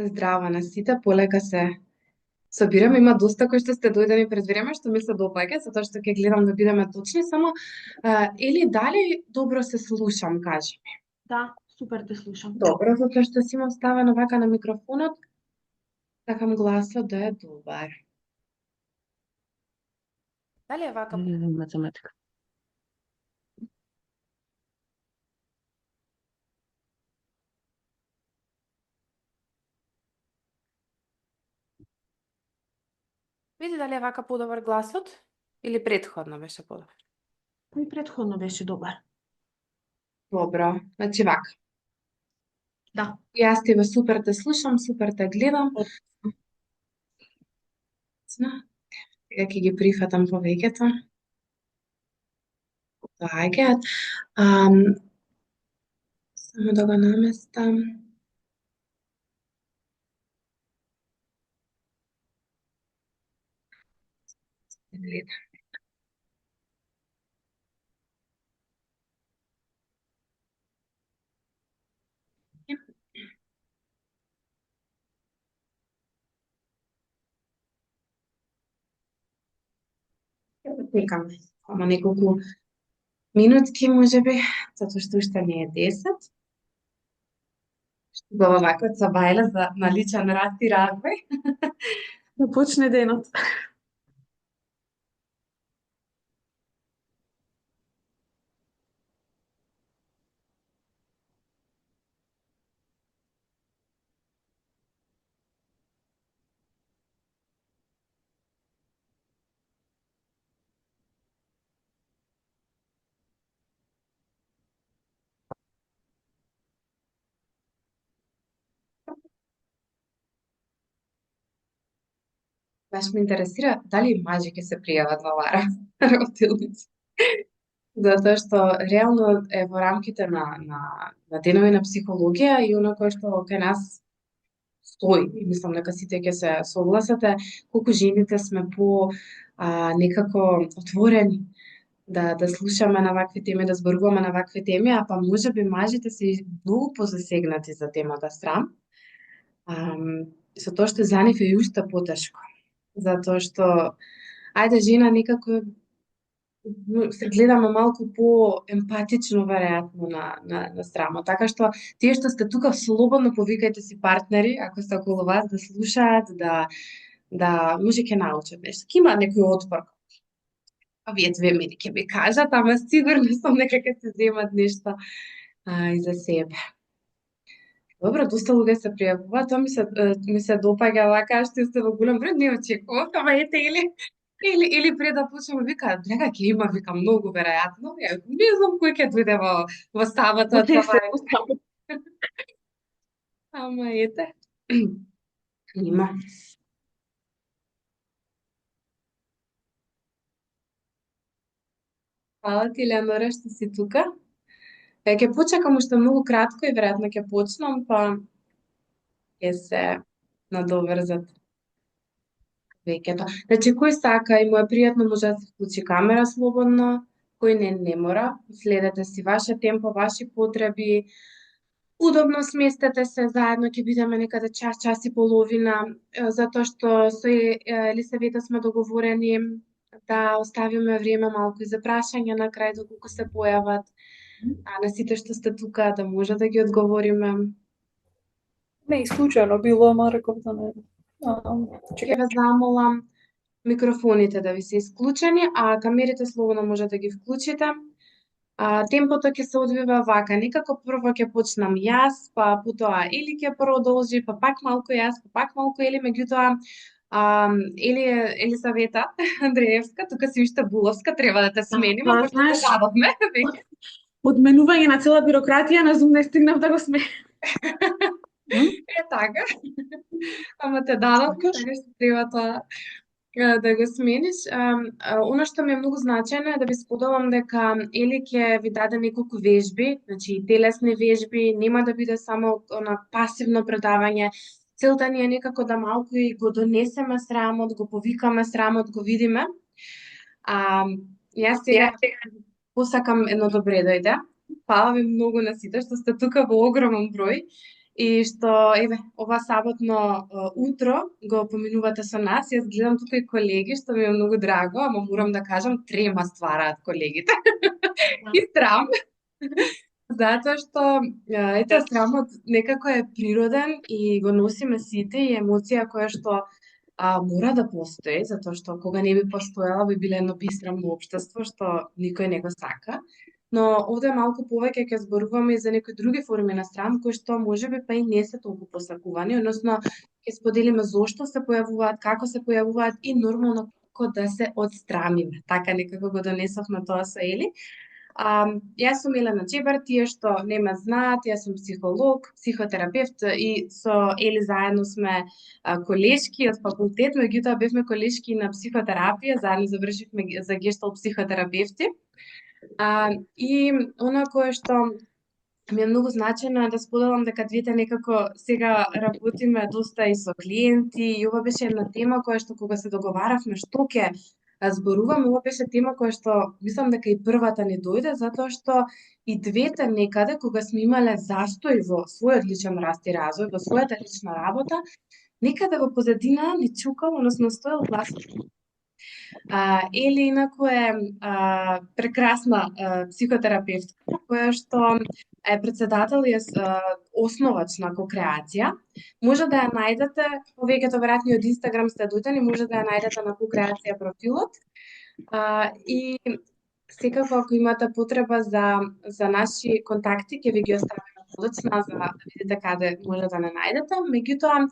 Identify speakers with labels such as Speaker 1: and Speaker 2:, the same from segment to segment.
Speaker 1: Здрава на сите, полека се собирам. Има доста кои што сте дојдени пред време, што ми се допаѓа, затоа што ќе гледам да бидеме точни. Само, Ели, дали добро се слушам, кажи ми.
Speaker 2: Да, супер те слушам.
Speaker 1: Добро, затоа што си имам ставено вака на микрофонот, сакам гласот да е добар. Дали е вака?
Speaker 2: Математика.
Speaker 1: Види дали е вака подобар гласот или претходно беше подобар.
Speaker 2: И претходно беше добар.
Speaker 1: Добро, значи вака.
Speaker 2: Да.
Speaker 1: Јас тебе супер те слушам, супер те гледам. Сега ќе ги прифатам повеќето. Доаѓаат. Ам, Само да го наместам. Гледам. Чекам, ама неколку минутки можеби, затоа што уште не е 10. Го вака од Сабајле за наличен раст и развој.
Speaker 2: Да почне денот.
Speaker 1: Баш ме интересира дали мажи ќе се пријават во оваа работилница. Затоа што реално е во рамките на денови на психологија и оно кое што кај нас стои, и мислам дека сите ќе се согласате, колку жените сме некако отворени да слушаме на вакви теми, да зборуваме на вакви теми, а па можеби мажите се и многу позасегнати за темата срам. Со тоа што за нив е уште потешко. Затоа што, ајде, жена некако се гледаме малку по-емпатично веројатно на срама. Така што тие што сте тука слободно повикајте си партнери ако се околу вас да слушаат, да може ќе научат нешто. Ќе има некој отпор. А вие две мини ќе ми кажат, ама сигурно сум дека ќе се земат нешто и за себе. Добро, доста луѓе се пријавуваат, тоа ми се допаѓа вака, што сте во голем број, не очекував, ама ете или пред да почнеме вика, дека ќе има вика многу веројатно. Не знам кој ќе дојде во стабата од
Speaker 2: Оте се
Speaker 1: Сабајле. Ама ете. Има. Фала ти, Леонора, што си тука. Ќе почекам уште многу кратко и веројатно ќе почнам, па ќе се надоврзат веќето. Значи, кој сака и му е пријатно може да се вклучи камера слободно, кој не мора. Следете си ваше темпо, ваши потреби. Удобно сместете се, заедно ќе бидеме некаде час, час и половина, затоа што со Елисавета сме договорени да оставиме време малку и за прашања на крај доколку се појават, на сите што сте тука да може да ги одговориме.
Speaker 3: Не исклучено било, ама реков да не.
Speaker 1: Ќе ве замолам микрофоните да ви се исклучени, а камерите слободно може да ги вклучите. Темпото ќе се одвива вака. Некако прво ќе почнам јас, па потоа или ќе продолжи, па пак малку јас, па пак малку или меѓутоа Елисавета Андреевска, тука си уште Буловска, треба да те смениме, пошто те
Speaker 2: знаеш,
Speaker 1: дадовме веќе.
Speaker 2: одменување на цела бирократија, на Zoom не стигнав да го сме.
Speaker 1: Е така. Ама те дадовме, така што треба тоа да го смениш. Оно што ми е многу значајно е да ви споделам дека Ели ќе ви даде неколку вежби, значи и телесни вежби, нема да биде само на пасивно предавање. Целта ни е некако да малку и го донесеме срамот, го повикаме срамот, го видиме. Јас сега посакам едно добре дојде. Фала ви многу на сите што сте тука во огромен број. и што, еве, ова саботно утро го поминувате со нас. Јас гледам тука и колеги, што ми е многу драго, ама морам да кажам, трема ствараат колегите. И срам. Затоа што, ете, срамот некако е природен и го носиме сите и емоција која што мора да постои, затоа што кога не би постоела би биле едно бесрамно општество што никој не го сака. Но овде малку повеќе ќе зборуваме и за некои други форми на срам кои што можеби па и не се толку посакувани, односно ќе споделиме зошто се појавуваат, како се појавуваат и нормално како да се отстраниме. Така некако го донесовме тоа со Ели. Јас сум Елена Чебар, тие што не ме знаат, јас сум психолог, психотерапевт и со Ели заедно сме колешки од факултет, меѓутоа бевме колешки на психотерапија, заедно завршивме за гешталт психотерапевти. И она кое што ми е многу значено е да споделам дека двете некако сега работиме доста и со клиенти и ова беше една тема која што кога се договаравме што ќе зборуваме, ова беше тема која што мислам дека и првата ни дојде затоа што и двете некаде кога сме имале застој во својот личен раст и развој, во својата лична работа, некаде во позадина ни чукал, односно стоел глас. Ели инаку е прекрасна психотерапевтка која што е председател и основач на Кокреација. Може да ја најдете, повеќето веројатно од Инстаграм сте дојдени, може да ја најдете на Кокреација профилот. И секако ако имате потреба за наши контакти, ќе ви ги оставиме подоцна за да видите каде може да не најдете. Меѓутоа,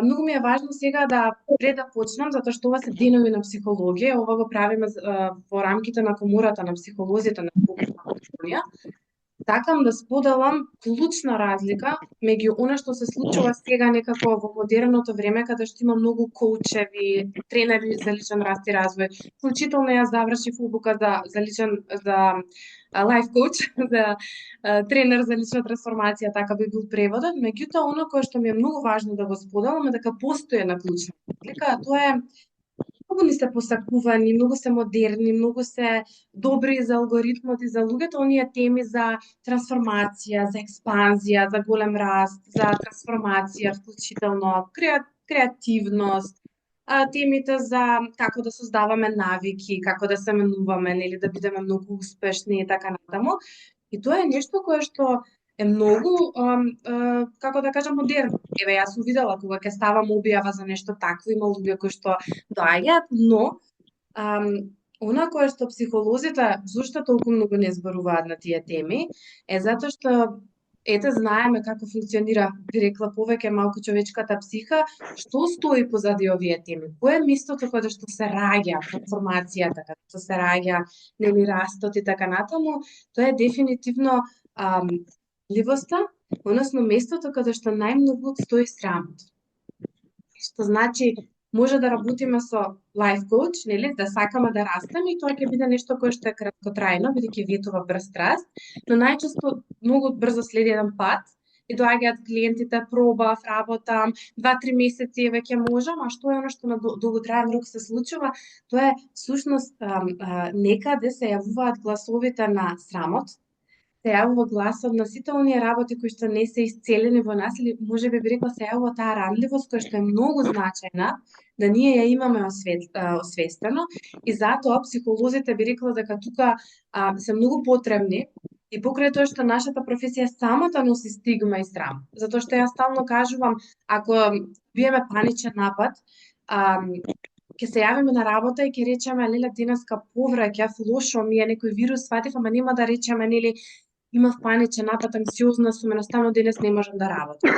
Speaker 1: многу ми е важно сега да пред да почнам, затоа што ова се денови на психологија, ова го правиме во рамките на комората на психолозите на Македонија. Сакам да споделам клучна разлика меѓу она што се случува сега некако во модерното време, каде што има многу коучеви, тренери за личен раст и развој. Вклучително јас завршив обука за лайф коуч, за тренер за лична трансформација, така би бил преводот. Меѓутоа, оно кое што ми е многу важно да го споделам е дека постои една клучна разлика, а тоа е многу ни се посакувани, многу се модерни, многу се добри за алгоритмот и за луѓето, оние теми за трансформација, за експанзија, за голем раст, за трансформација, вклучително креативност, темите за како да создаваме навики, како да се менуваме, нели да бидеме многу успешни и така натаму. И тоа е нешто кое што е многу, како да кажам, модерно. Еве, јас сум видела кога ќе ставам објава за нешто такво, има луѓе кои што доаѓаат, но она кое што психолозите зошто толку многу не зборуваат на тие теми, е затоа што ете знаеме како функционира, би рекла повеќе малку човечката психа, што стои позади овие теми. Кој е местото каде што се раѓа трансформацијата, каде што се раѓа нели растот и така натаму, тоа е дефинитивно ливоста, односно местото каде што најмногу стои срамот. Што значи може да работиме со лайф коуч, нели, да сакаме да растеме и тоа ќе биде нешто кое што е краткотрајно, бидејќи ветува брз раст, но најчесто многу брзо следи еден пат и доаѓаат клиентите, пробав, работам, 2-3 месеци веќе можам, а што е оно што на долготраен рок се случува, тоа е всушност некаде се јавуваат гласовите на срамот, се јавува гласот на сите оние работи кои што не се исцелени во нас, или можеби би рекла се јавува таа ранливост која што е многу значајна да ние ја имаме освестено и затоа психолозите би рекла дека тука се многу потребни и покрај тоа што нашата професија самата носи стигма и срам. Затоа што јас стално кажувам, ако биеме паничен напад, ќе се јавиме на работа и ќе речеме, леле, денеска повраќав, лошо ми е некој вирус, сватив, ама нема да речеме, нели, имав паничен напад, анксиозна сум, едноставно денес не можам да работам.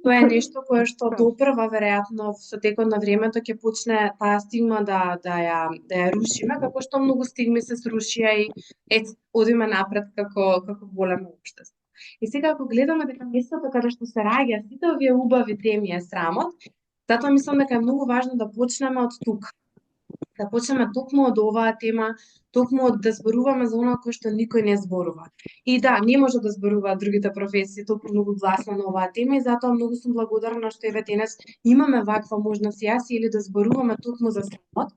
Speaker 1: Тоа е нешто кое што допрва веројатно со текот на времето ќе почне таа стигма да ја рушиме, како што многу стигми се срушија и одиме напред како големо општество. И сега ако гледаме дека местото каде што се раѓа сите овие убави теми е срамот, затоа мислам дека е многу важно да почнеме од тука. Да почнеме токму од оваа тема, токму од да зборуваме за она кое што никој не зборува. И да, не може да зборуваат другите професии толку многу гласно на оваа тема и затоа многу сум благодарна што еве денес имаме ваква можност јас или да зборуваме токму за срамот.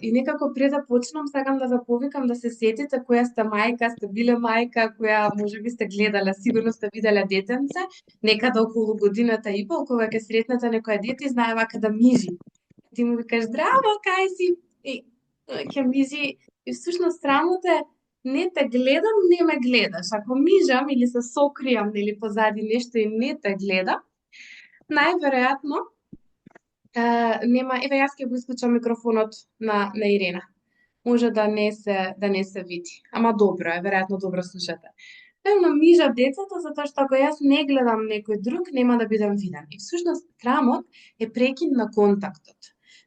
Speaker 1: И некако пред да почнам, сакам да ве повикам да се сетите која сте мајка, сте биле мајка, која можеби сте гледале, сигурно сте виделе детенце, некаде околу годината и пол, кога ќе сретнете некоја дете и знае вака да мижи. Ти му викаш здраво, кај си? И ќе мижи. И всушност срамот е не те гледам, не ме гледаш. Ако мижам или се сокријам или позади нешто и не те гледам, најверојатно нема, еве јас ќе го исклучам микрофонот на Ирена. Може да не се види. Ама добро е, веројатно добро слушате. Певно мижа децата затоа што ако јас не гледам некој друг, нема да бидам виден. И всушност срамот е прекин на контактот.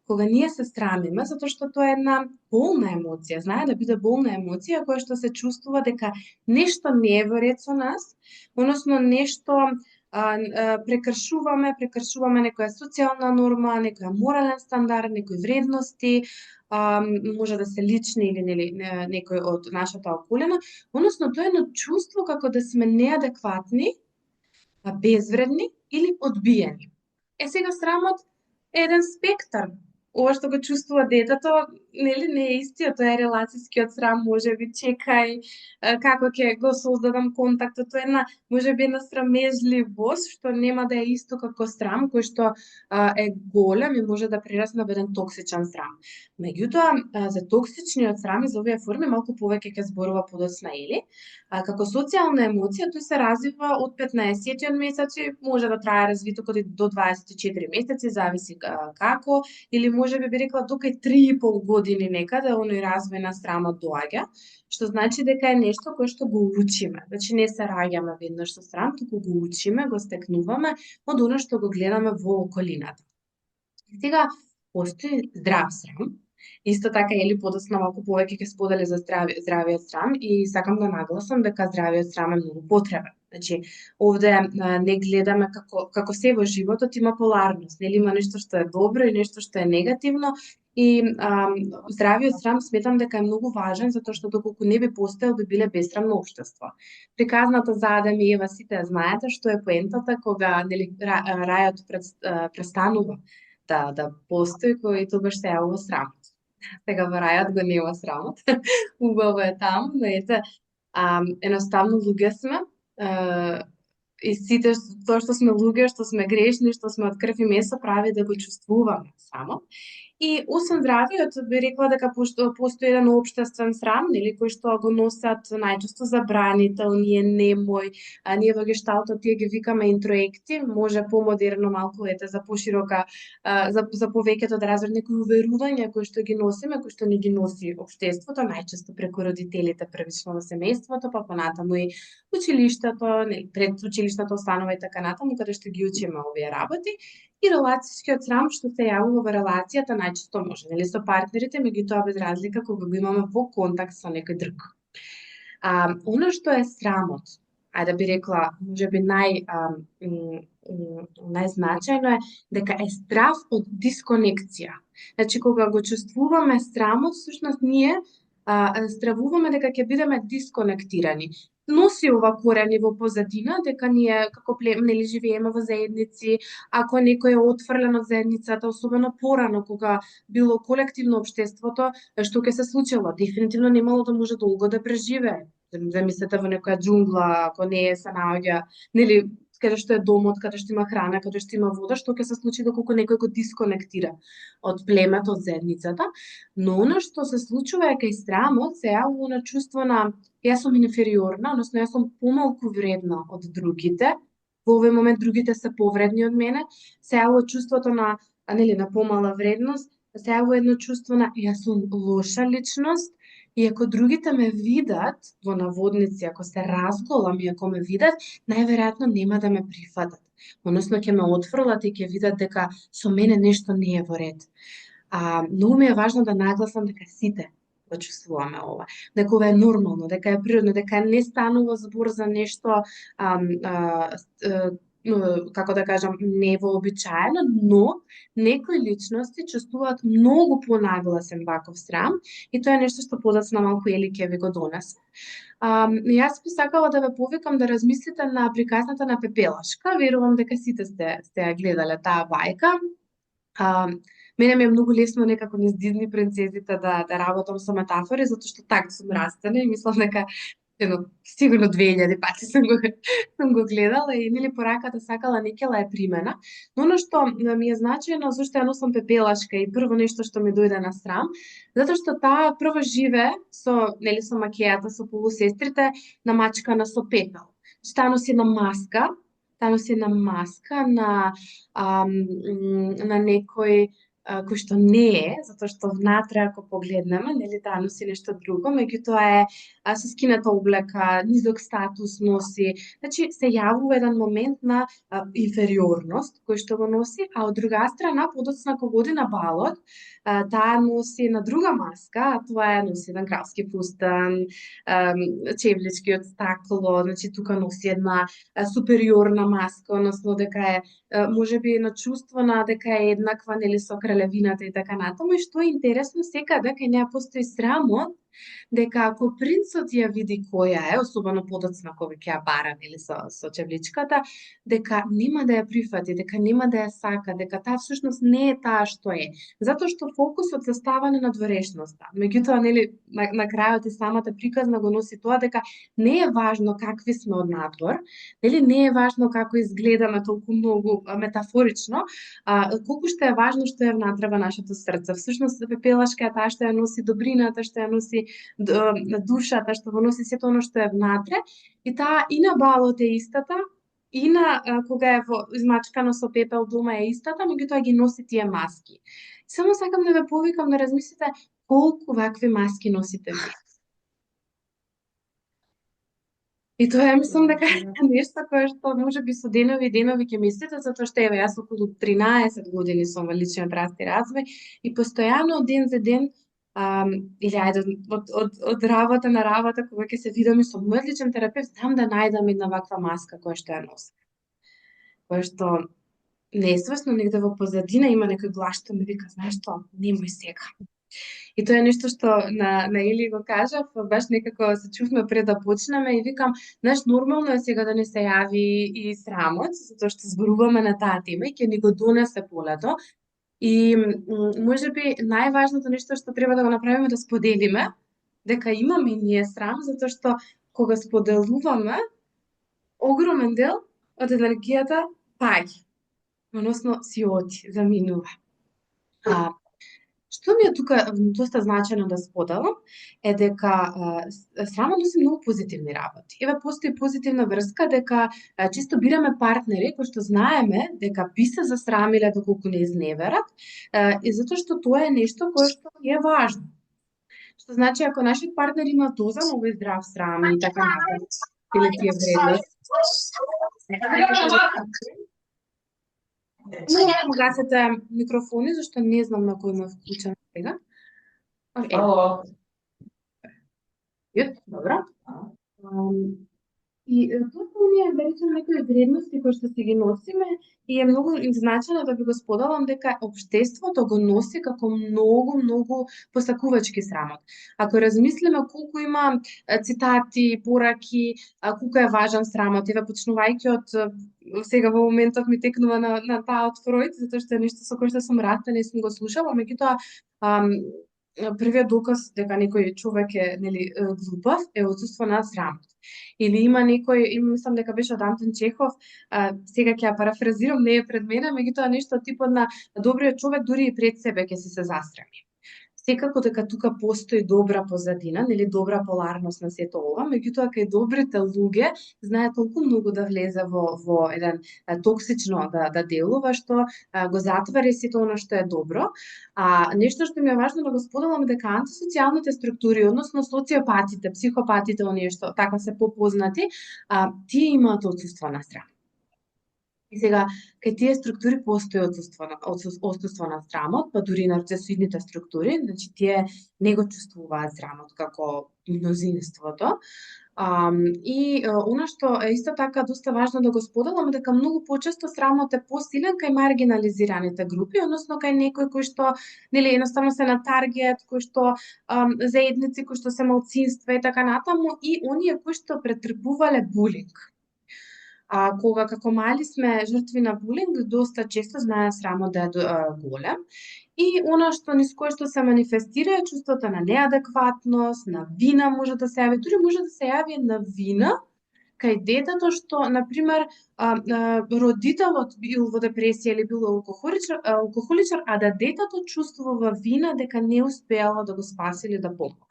Speaker 1: Кога ние се срамиме, затоа што тоа е една болна емоција, знае да биде болна емоција која што се чувствува дека нешто не е во ред со нас, односно нешто прекршуваме некоја социјална норма, некоја морален стандард, некои вредности, може да се лични или нели некој од нашата околина, односно тоа е едно чувство како да сме неадекватни, безвредни или одбиени. Сега срамот е еден спектар. Ова што го чувствува детето, нели не е истиот, тоа е релацијскиот срам, можеби чекај како ќе го создадам контактот, тоа е една можеби една срамежливост што нема да е исто како срам кој што е голем и може да прерасне во еден токсичен срам. Меѓутоа за токсичниот срам и за овие форми малку повеќе ќе зборува подоцна Ели. Како социјална емоција тој се развива од 15 месец и може да трае развитокот и до 24 месеци, зависи како, или може би рекла тука и 3,5 години некаде оној развој на срамот доаѓа, што значи дека е нешто кое што го учиме. Значи не се раѓаме веднаш со срам, туку го учиме, го стекнуваме од оно што го гледаме во околината. И сега постои здрав срам. Исто така Ели подоцна малку повеќе ќе сподели за здравиот срам и сакам да нагласам дека здравиот срам е многу потребен. Значи, овде не гледаме како се во животот има поларност, нели има нешто што е добро и нешто што е негативно и здравиот срам сметам дека е многу важен затоа што доколку не би постоел би биле бесрамно општество. Приказната за Адам и Ева сите знаете што е поентата кога нели рајот престанува да постои кој тогаш се јавува срамот. Сега во рајот го нема срамот. Убаво е таму, но ете, едноставно луѓе сме, и сите тоа што сме луѓе, што сме грешни, што сме од крв и месо, прави да го чувствуваме срамот. И освен здравиот, би рекла дека постои еден општествен срам, нели, кој што го носат најчесто забраните, оние немој, ние во гешталтот тие ги викаме интроекти, може помодерно малку ете за поширока, за повеќето да разберат некои уверувања кои што ги носиме, кои што не ги носи општеството, најчесто преку родителите првично во семејството, па понатаму и училиштето, нели, пред училишната установа и така натаму, каде што ги учиме овие работи. И релацијскиот срам што се јавува во релацијата најчесто може, нели, со партнерите, меѓутоа без разлика кога го имаме во контакт со некој друг. Оно што е срамот, ајде би рекла, можеби најзначајно е дека е страв од дисконекција. Значи кога го чувствуваме срамот, всушност ние стравуваме дека ќе бидеме дисконектирани. Носи ова корени во позадина, дека ние како племе нели живееме во заедници, ако некој е отфрлен од заедницата, особено порано кога било колективно општеството, што ќе се случило? Дефинитивно немало да може долго да преживее. Замислете во некоја џунгла, ако не се наоѓа, нели, каде што е домот, каде што има храна, каде што има вода, што ќе се случи доколку некој го дисконектира од племето, од заедницата. Но оно што се случува е кај срамот се јавува на чувство на јас сум инфериорна, односно јас сум помалку вредна од другите. Во овој момент другите се повредни од мене, се јавува чувството на нели на помала вредност, се јавува едно чувство на јас сум лоша личност. И ако другите ме видат, во наводници, ако се разголам и ако ме видат, најверојатно нема да ме прифатат. Односно ќе ме отфрлат и ќе видат дека со мене нешто не е во ред. Многу ми е важно да нагласам дека сите го чувствуваме ова. Дека ова е нормално, дека е природно, дека не станува збор за нешто како да кажам, невообичаено, но некои личности чувствуваат многу понагласен ваков срам и тоа е нешто што подоцна малку Ели ќе ви го донесе. Јас би сакала да ве повикам да размислите на приказната на Пепелашка. Верувам дека сите сте ја гледале таа бајка. Мене ми е многу лесно некако низ Дизни принцезите да работам со метафори, затоа што така сум растена и мислам дека сигурно 2000 пати сум го гледала и нели пораката сакала некела е примена. Но оно што ми е значајно зашто ја носам пепелашка и прво нешто што ми дојде на срам, затоа што таа прво живе со макејата, со полусестрите, намачкана со пепел. Таа носи една маска, на некој кој што не е, затоа што внатре ако погледнеме, нели таа носи нешто друго, меѓутоа е со скината облека, низок статус носи. Значи се јавува еден момент на инфериорност кој што го носи, а од друга страна подоцна кога оди на балот, таа носи една друга маска, а тоа е носи еден кралски фустан, чевлички од стакло, значи тука носи една супериорна маска, односно дека е можеби на чувство на дека е еднаква нели со кралевината и така натаму. И што е интересно, секаде кај неа постои срамот дека ако принцот ја види која е, особено подоцна кога ќе ја бара нели со чевличката, дека нема да ја прифати, дека нема да ја сака, дека таа всушност не е таа што е. Затоа што фокусот се става на надворешноста. Меѓутоа нели на крајот и самата приказна го носи тоа дека не е важно какви сме од надвор, нели не е важно како изгледаме толку многу метафорично, колку што е важно што е внатре во нашето срце. Всушност пепелашка е таа што ја носи добрината, што ја носи душата, што го носи сето оно што е внатре, и таа и на балот е истата, и на кога е измачкано со пепел дома е истата, меѓутоа ги носи тие маски. Само сакам да ве повикам да размислите колку вакви маски носите ви. И тоа мислам дека е нешто кое што можеби со денови ќе мислите, затоа што еве јас околу 13 години сум во личниот раст и развој и постојано ден за ден или ајде од работа на работа кога ќе се видам и со мојот личен терапевт, знам да најдам една ваква маска која што ја носам. Која што несвесно негде во позадина има некој глас што ми вика, знаеш што, немој сега. И тоа е нешто што на Или го кажав, баш некако се чувме пред да почнеме и викам, знаеш, нормално е сега да не се јави и срамот, затоа што зборуваме на таа тема и ќе ни го донесе полето. И можеби најважното нешто што треба да го направиме да споделиме, дека имаме и ние срам, затоа што кога споделуваме, огромен дел од енергијата паѓа, односно си оди, заминува. Што ми е тука доста значајно да споделам е дека срамот носи многу позитивни работи. Еве постои позитивна врска дека често бираме партнери кои што знаеме дека би се засрамиле доколку не изневерат, и затоа што тоа е нешто кое што ни е важно. Што значи ако нашиот партнер има доза многу здрав срам и така натаму, или тие вредности. Не му гасете микрофони, зашто не знам на кој му е вклучен сега. Ало. Добро. И тоа се оние, да речем, некои вредности кои што си ги носиме и е многу значајно да ви го споделам дека општеството го носи како многу посакувачки срамот. Ако размислиме колку има цитати, пораки, колку е важен срамот, еве почнувајќи од сега во моментов ми текнува на таа од Фројд, затоа што е нешто со кое што сум растена и сум го слушала, меѓутоа првиот доказ дека некој човек е нели глупав е отсуство на срамот. Или има некој, мислам дека беше од Антон Чехов, сега ќе ја парафразирам, не е пред мене, меѓутоа нешто типот на добриот човек дури и пред себе ќе си се засрами. Секако дека тука постои добра позадина, нели добра поларност на сето ова, меѓутоа кај добрите луѓе знае толку многу да влезе во еден токсично да делува што го затвари сето оно што е добро. Нешто што ми е важно да го споделам дека антисоцијалните структури, односно социопатите, психопатите, оние што така се попознати, тие имаат отсуство на срам. И сега, кај тие структури постои отсуство на срамот, па дури нарцисоидните структури, значи тие не го чувствуваат срамот како мнозинството. И она што е исто така доста важно да го споделам дека многу почесто срамот е посилен кај маргинализираните групи, односно кај некои кои што нели едноставно се на таргет, кои што заедници кои што се малцинства и така натаму, и оние кои што претрпувале булинг. Кога како мали сме жртви на булинг, доста често знае срамот да е голем И она што низ кое што се манифестира е чувството на неадекватност, на вина може да се јави, дури може да се јави на вина кај детето што, например, родителот бил во депресија или бил алкохоличар, а да детето чувствува вина дека не успеало да го спаси или да помогне.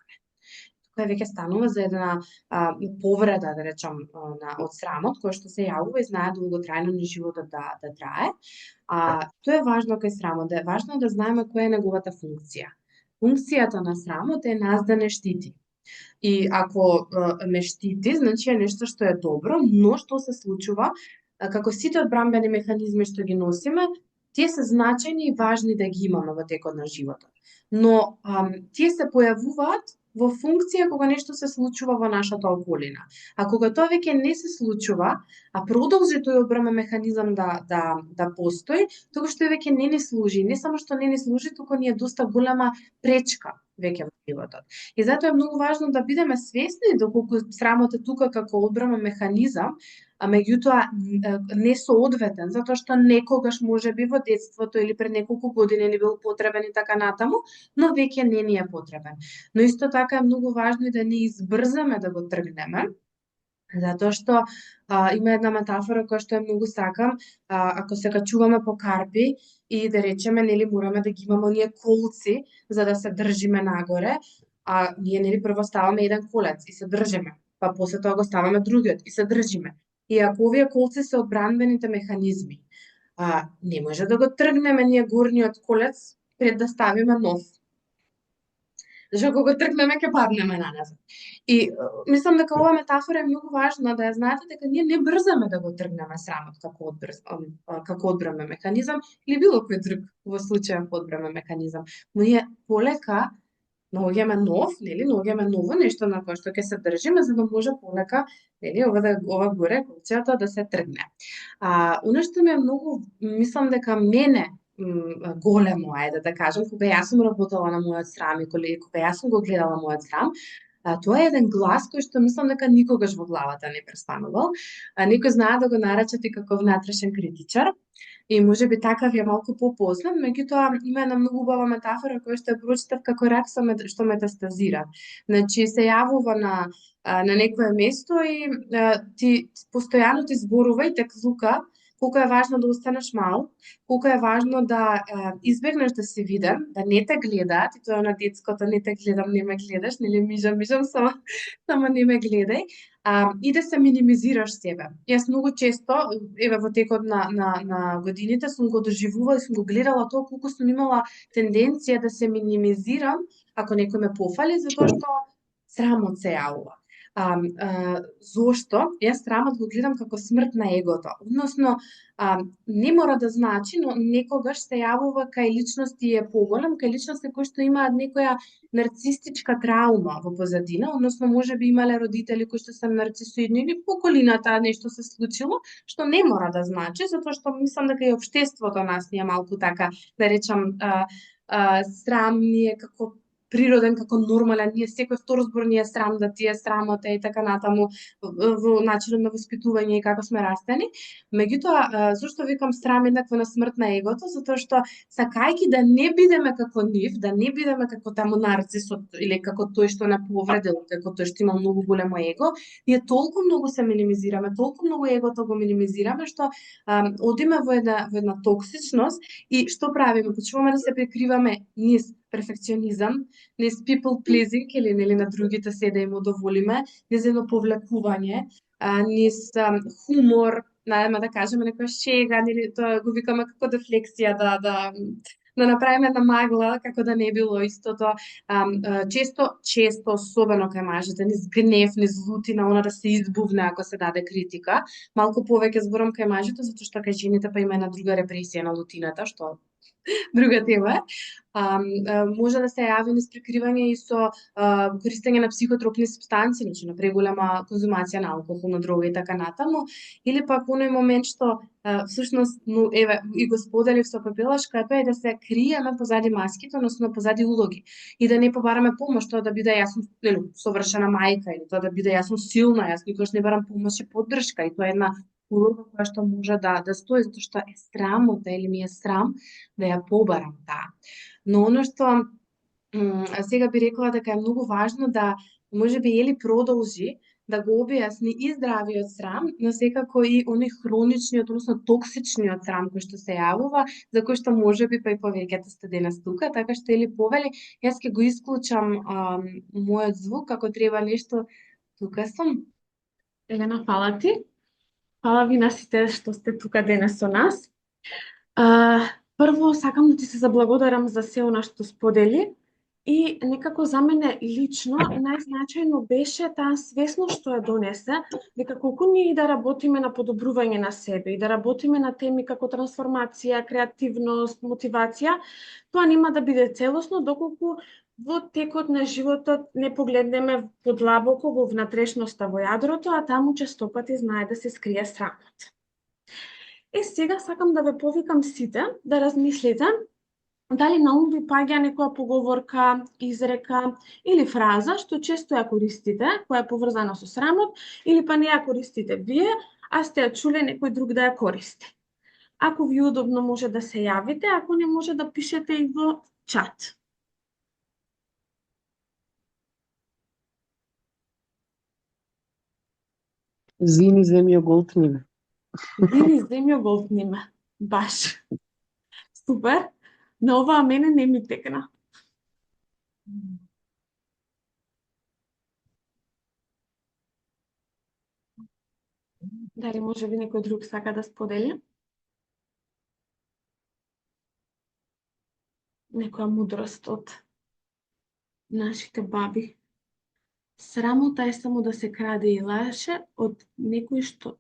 Speaker 1: Која веќе станува за една повреда, да речам, од срамот, која што се јавува и знае долготрајно низ животот да трае. Тоа е важно кај срамот, да е важно да знаеме која е неговата функција. Функцијата на срамот е нас да не штити. И ако ме штити, значи е нешто што е добро, но што се случува, како сите одбрамбени механизми што ги носиме, тие се значајни и важни да ги имаме во текот на животот. Но тие се појавуваат во функција кога нешто се случува во нашата околина. А кога тоа веќе не се случува, а продолжи тој одбрамен механизам да постои, тогаш тој веќе не ни служи. Не само што не ни служи, туку ни е доста голема пречка веќе во животот. И затоа е многу важно да бидеме свесни доколку срамот е тука како одбрамен механизам, а меѓутоа не соодветен, затоа што некогаш можеби во детството или пред неколку години ни бил потребен и така натаму, но веќе не ни е потребен. Но исто така е многу важно и да не избрзаме да го тргнеме, затоа што има една метафора која што е многу сакам, ако се качуваме по карпи и да речеме, нели мораме да ги имаме оние колци за да се држиме нагоре, а ние нели прво ставаме еден колец и се држиме, па после тоа го ставаме другиот и се држиме. И ако овие колци се одбранбените механизми, не може да го тргнеме ние горниот колец пред да ставиме нов. Зашто кога го тргнеме ќе паднеме на назад. И мислам дека оваа метафора е многу важна да ја знаете дека ние не брзаме да го тргнеме срамот како одбрамен механизам или било кој друг во случајот одбрамен механизам. Но ние полека наоѓаме наоѓаме ново нешто на кое што ќе се држиме за да може полека, нели, ова горе колцето да се тргне. Она што ми е многу, мислам дека мене големо, ајде да кажам, кога јас сум работела на мојот срам и кога јас сум го гледала мојот срам, тоа е еден глас кој што мислам дека никогаш во главата не престанувал. Некој знае да го наречат и како внатрешен критичар. И може би такав е малку попознат, меѓутоа има една многу убава метафора која што ја прочитав како рак што метастазира. Значи се јавува на некое место и ти постојано ти зборува и те клука колку е важно да останеш мал, колку е важно да избегнеш да се виден, да не те гледаат, и тоа на детското не те гледам, не ме гледаш, нели мижам, само не ме гледај, и да се минимизираш себе. Јас многу често, еве во текот на годините, сум го доживувала и сум го гледала тоа колку сум имала тенденција да се минимизирам ако некој ме пофали, затоа што срамот се јавува. Зошто? Јас срамот го гледам како смрт на егото. Односно, не мора да значи, но некогаш се јавува кај личности е поголем, кај личности кои што имаат некоја нарцистичка траума во позадина, односно може би имале родители кои што се нарцисоидни или по околината нешто се случило, што не мора да значи, затоа што мислам дека и општеството нас ни е малку така, да речам, срам ни е како природен, како нормален, ние секој втор збор ни е срам да ти е срамота и така натаму во начинот на воспитување и како сме растени. Меѓутоа, зошто викам срам еднакво на смрт на егото? Затоа што сакајќи да не бидеме како нив, да не бидеме како таму нарцисот или како тој што не повредил, како тој што има многу големо его, ние толку многу се минимизираме, толку многу егото го минимизираме што одиме во една токсичност и што правиме? Почнуваме да се прикриваме низ перфекционизам, низ people pleasing или нели на другите се да им удоволиме, низ едно повлекување, низ хумор, најдеме да кажеме некоја шега, нели тоа го викаме како дефлексија, да направиме една магла како да не било истото. Често, особено кај мажите, низ гнев, низ лутина, она да се избувне ако се даде критика. Малку повеќе зборам кај мажите, затоа што кај жените па има една друга репресија на лутината, што друга тема. Може да се јави низ прикривање и со користење на психотропни супстанции, значи на преголема конзумација на алкохол, на дрога и така натаму, или пак оној момент што всушност, еве, и го споделив со Пепелашка, тоа е да се криеме позади маските, односно позади улоги, и да не побараме помош, тоа да биде јас сум совршена мајка, или тоа да биде јас сум силна, јас никош не барам помош и поддршка, и тоа е една улога која што може да стои, затоа што е срамота или ми е срам да ја побарам таа. Но оно што сега би рекла дека е многу важно да можеби Ели продолжи да го објасни и здравиот срам, но секако и оној хроничниот, односно токсичниот срам кој што се јавува, за кој што можеби па и повеќето сте денес тука, така што Ели повели, јас ќе го исклучам мојот звук ако треба нешто, тука сум.
Speaker 2: Елена, фала ти. Фала ви на сите што сте тука денес со нас. Прво, сакам да ти се заблагодарам за се она што сподели. И некако за мене лично најзначајно беше таа свесност што ја донесе, дека колку ние и да работиме на подобрување на себе и да работиме на теми како трансформација, креативност, мотивација, тоа нема да биде целосно доколку во текот на животот не погледнеме подлабоко во внатрешноста, во јадрото, а таму честопати знае да се скрие срамот. Сега сакам да ве повикам сите да размислите дали на ум ви паѓа некоја поговорка, изрека или фраза што често ја користите, која е поврзана со срамот, или па не ја користите вие, а сте ја чуле некој друг да ја користи. Ако ви удобно може да се јавите, ако не може да пишете и во чат.
Speaker 4: Зини, земјо, голтниме.
Speaker 2: Зини, земјо, голтниме. Баш. Супер. На ова мене не ми текна. Дали може би некој друг сака да сподели? Некоја мудрост од нашите баби. Срамота е само да се краде и лаже од некој што...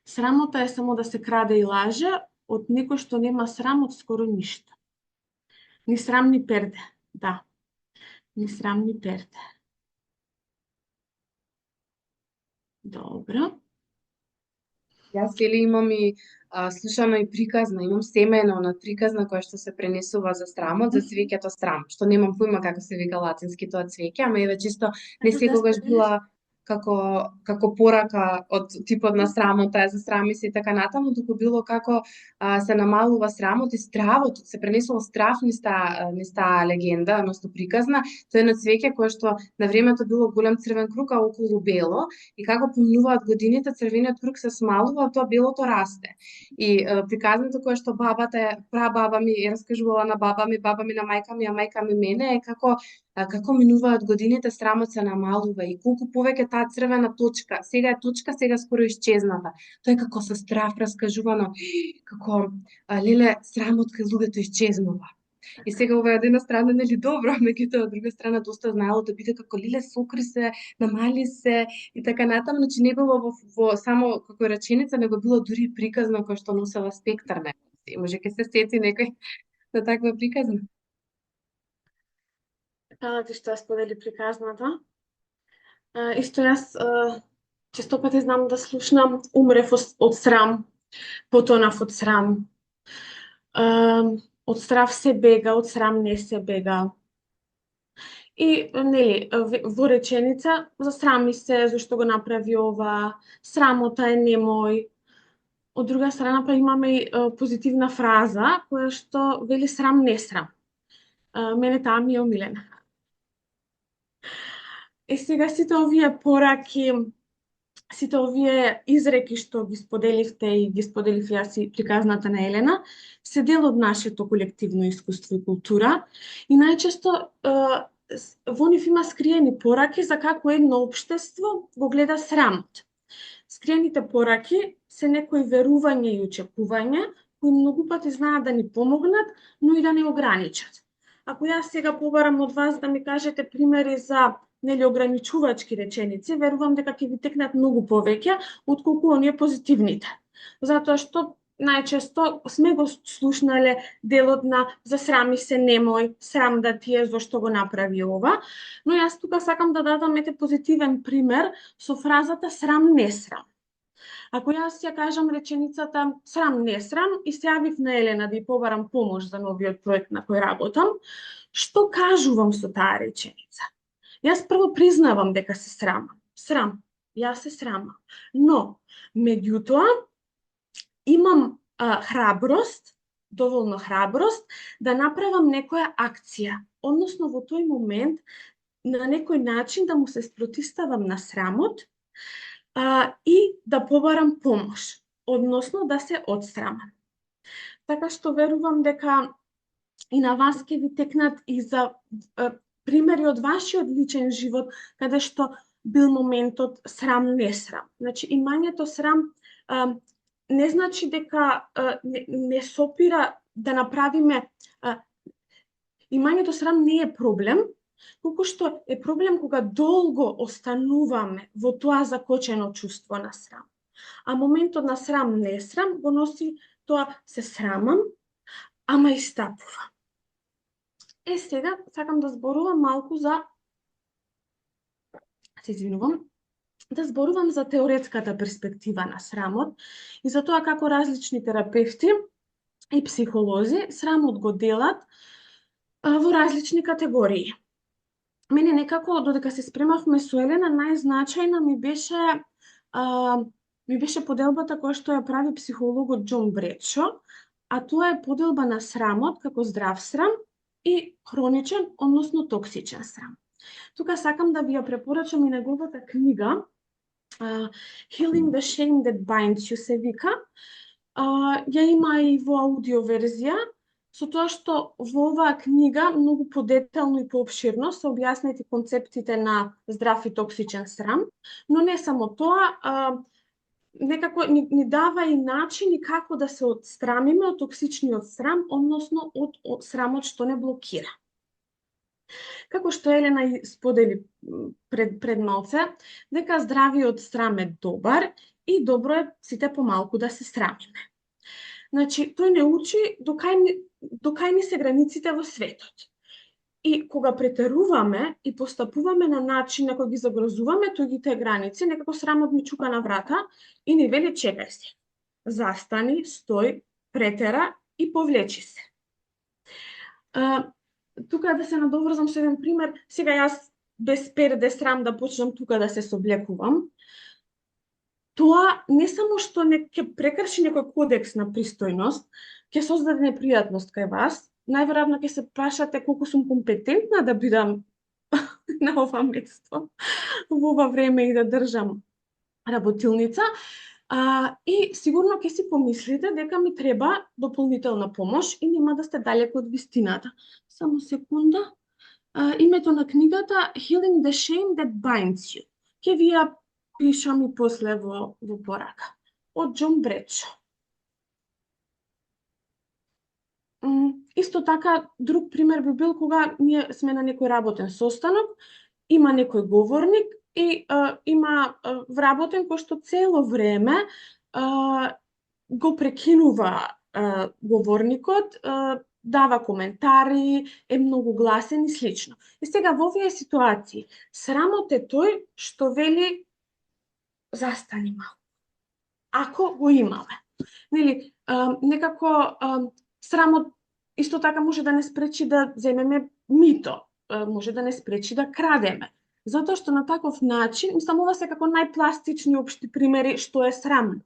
Speaker 2: Срамота е само да се краде и лаже од некој што нема срам од скоро ништо. Ни срам ни перде, да. Ни срам ни перде. Добро.
Speaker 1: Јас Ели имам и слушано и приказна, имам семејно на приказна која што се пренесува за срамот, за цвеќето срам, што немам појма како се вика латински тоа цвеќе, ама еве чисто не секогаш била како порака од типот на срамота, за срами се и така натаму, туку било како се намалува срамот и стравот, се пренесува страв низ таа легенда, односно приказна, тоа е едно цвеќе кое што на времето било голем црвен круг, а околу бело, и како поминуваат годините, црвениот круг се смалува, а тоа белото расте. И приказното кое што прабаба ми раскажувала на баба ми на мајка ми, а мајка ми мене, е како минуваат годините, срамот се намалува и колку повеќе таа црвена точка, сега е точка, сега скоро исчезната. Тоа е како со страв раскажувано, како леле срамот кај луѓето исчезнува. И сега ова е од една страна нели добро, меѓутоа од друга страна доста знаело да биде како леле сокри се, намали се и така натаму, значи не било во само како реченица, него било дури приказно кој што носела спектар на емоции. Може ќе се сети некој на таква приказна?
Speaker 2: Фала ти што ја сподели приказната. Исто јас често пати знам да слушнам умрев од срам, потонав од срам. Од страв се бега, од срам не се бега. И, нели, во реченица, засрами се зашто го направи ова, срамота е немој. Од друга страна па имаме и позитивна фраза која што вели срам не срам. Мене таа ми е омилена. Сега сите овие пораки, сите овие изреки што ги споделивте и ги споделив јас и приказната на Елена, се дел од нашето колективно искуство и култура и најчесто во нив има скриени пораки за како едно општество го гледа срамот. Скриените пораки се некои верувања и очекувања кои многу пати знаат да ни помогнат, но и да не ограничат. Ако јас сега побарам од вас да ми кажете примери за нели ограничувачки реченици, верувам дека ќе ви текнат многу повеќе отколку оние позитивните. Затоа што најчесто сме го слушнале делот на засрами се немој, срам да ти е зошто го направи ова, но јас тука сакам да дадам позитивен пример со фразата срам не срам. Ако јас ја кажам реченицата срам не срам и се јавив на Елена да ја побарам помош за новиот проект на кој работам, што кажувам со таа реченица? Јас прво признавам дека се срамам. Срам. Јас се срамам. Но, меѓутоа, имам храброст доволно храброст да направам некоја акција, односно во тој момент на некој начин да му се спротиставам на срамот и да побарам помош, односно да се одсрамам. Така што верувам дека и на вас ќе ви текнат и за примери од вашиот личен живот, каде што бил моментот срам-не срам. Значи, имањето срам не значи дека не сопира да направиме... Имањето срам не е проблем, колку што е проблем кога долго остануваме во тоа закочено чувство на срам. А моментот на срам-не срам го носи тоа се срамам, ама и стапува. Сега сакам да зборувам малку за... Се извинувам. Да зборувам за теоретската перспектива на срамот и за тоа како различни терапевти и психолози срамот го делат во различни категории. Мене некако, додека се спремавме со Елена, најзначајна ми беше поделбата која што ја прави психологот Џон Бредшо, а тоа е поделба на срамот како здрав срам и хроничен, односно токсичен срам. Тука сакам да ви ја препорачам и неговата книга Healing the Shame That Binds You се вика. Ја има и во аудио верзија, со тоа што во оваа книга многу подетално и пообширно се објаснети концептите на здрав и токсичен срам, но не само тоа, некако ни дава и начини како да се отстрамиме од токсичниот срам, односно од срамот што не блокира. Како што Елена и сподели пред малце, дека здравиот срам е добар и добро е сите помалку да се срамиме. Значи, тој не учи докај ни се границите во светот. И кога претеруваме и постапуваме на начин на кој ги загрозуваме тој граници, некако срамот ни чука на врата и ни вели чекај се. Застани, стој, претера и повлечи се. Тука да се надоврзам со еден пример, сега јас без перде срам да почнам тука да се соблекувам, тоа не само што ќе прекрши некој кодекс на пристојност, ќе создаде непријатност кај вас, најверојатно ќе се прашате колку сум компетентна да бидам на ова место во ова време и да држам работилница, и сигурно ќе си помислите дека ми треба дополнителна помош и нема да сте далеко од вистината. Само секунда. Името на книгата Healing the Shame That Binds You. Ќе ви ја пишам и после во порака. Од Џон Бредшо. Исто така, друг пример би бил кога ние сме на некој работен состанок, има некој говорник и има вработен кој што цело време го прекинува говорникот, дава коментари, е многу гласен и слично. И сега во овие ситуации, срамот е тој што вели застани малку. Ако го имаме. Нели, некако срамот исто така може да не спречи да земеме мито, може да не спречи да крадеме. Затоа што на таков начин, мислам, ова се како најпластични општи примери што е срамно.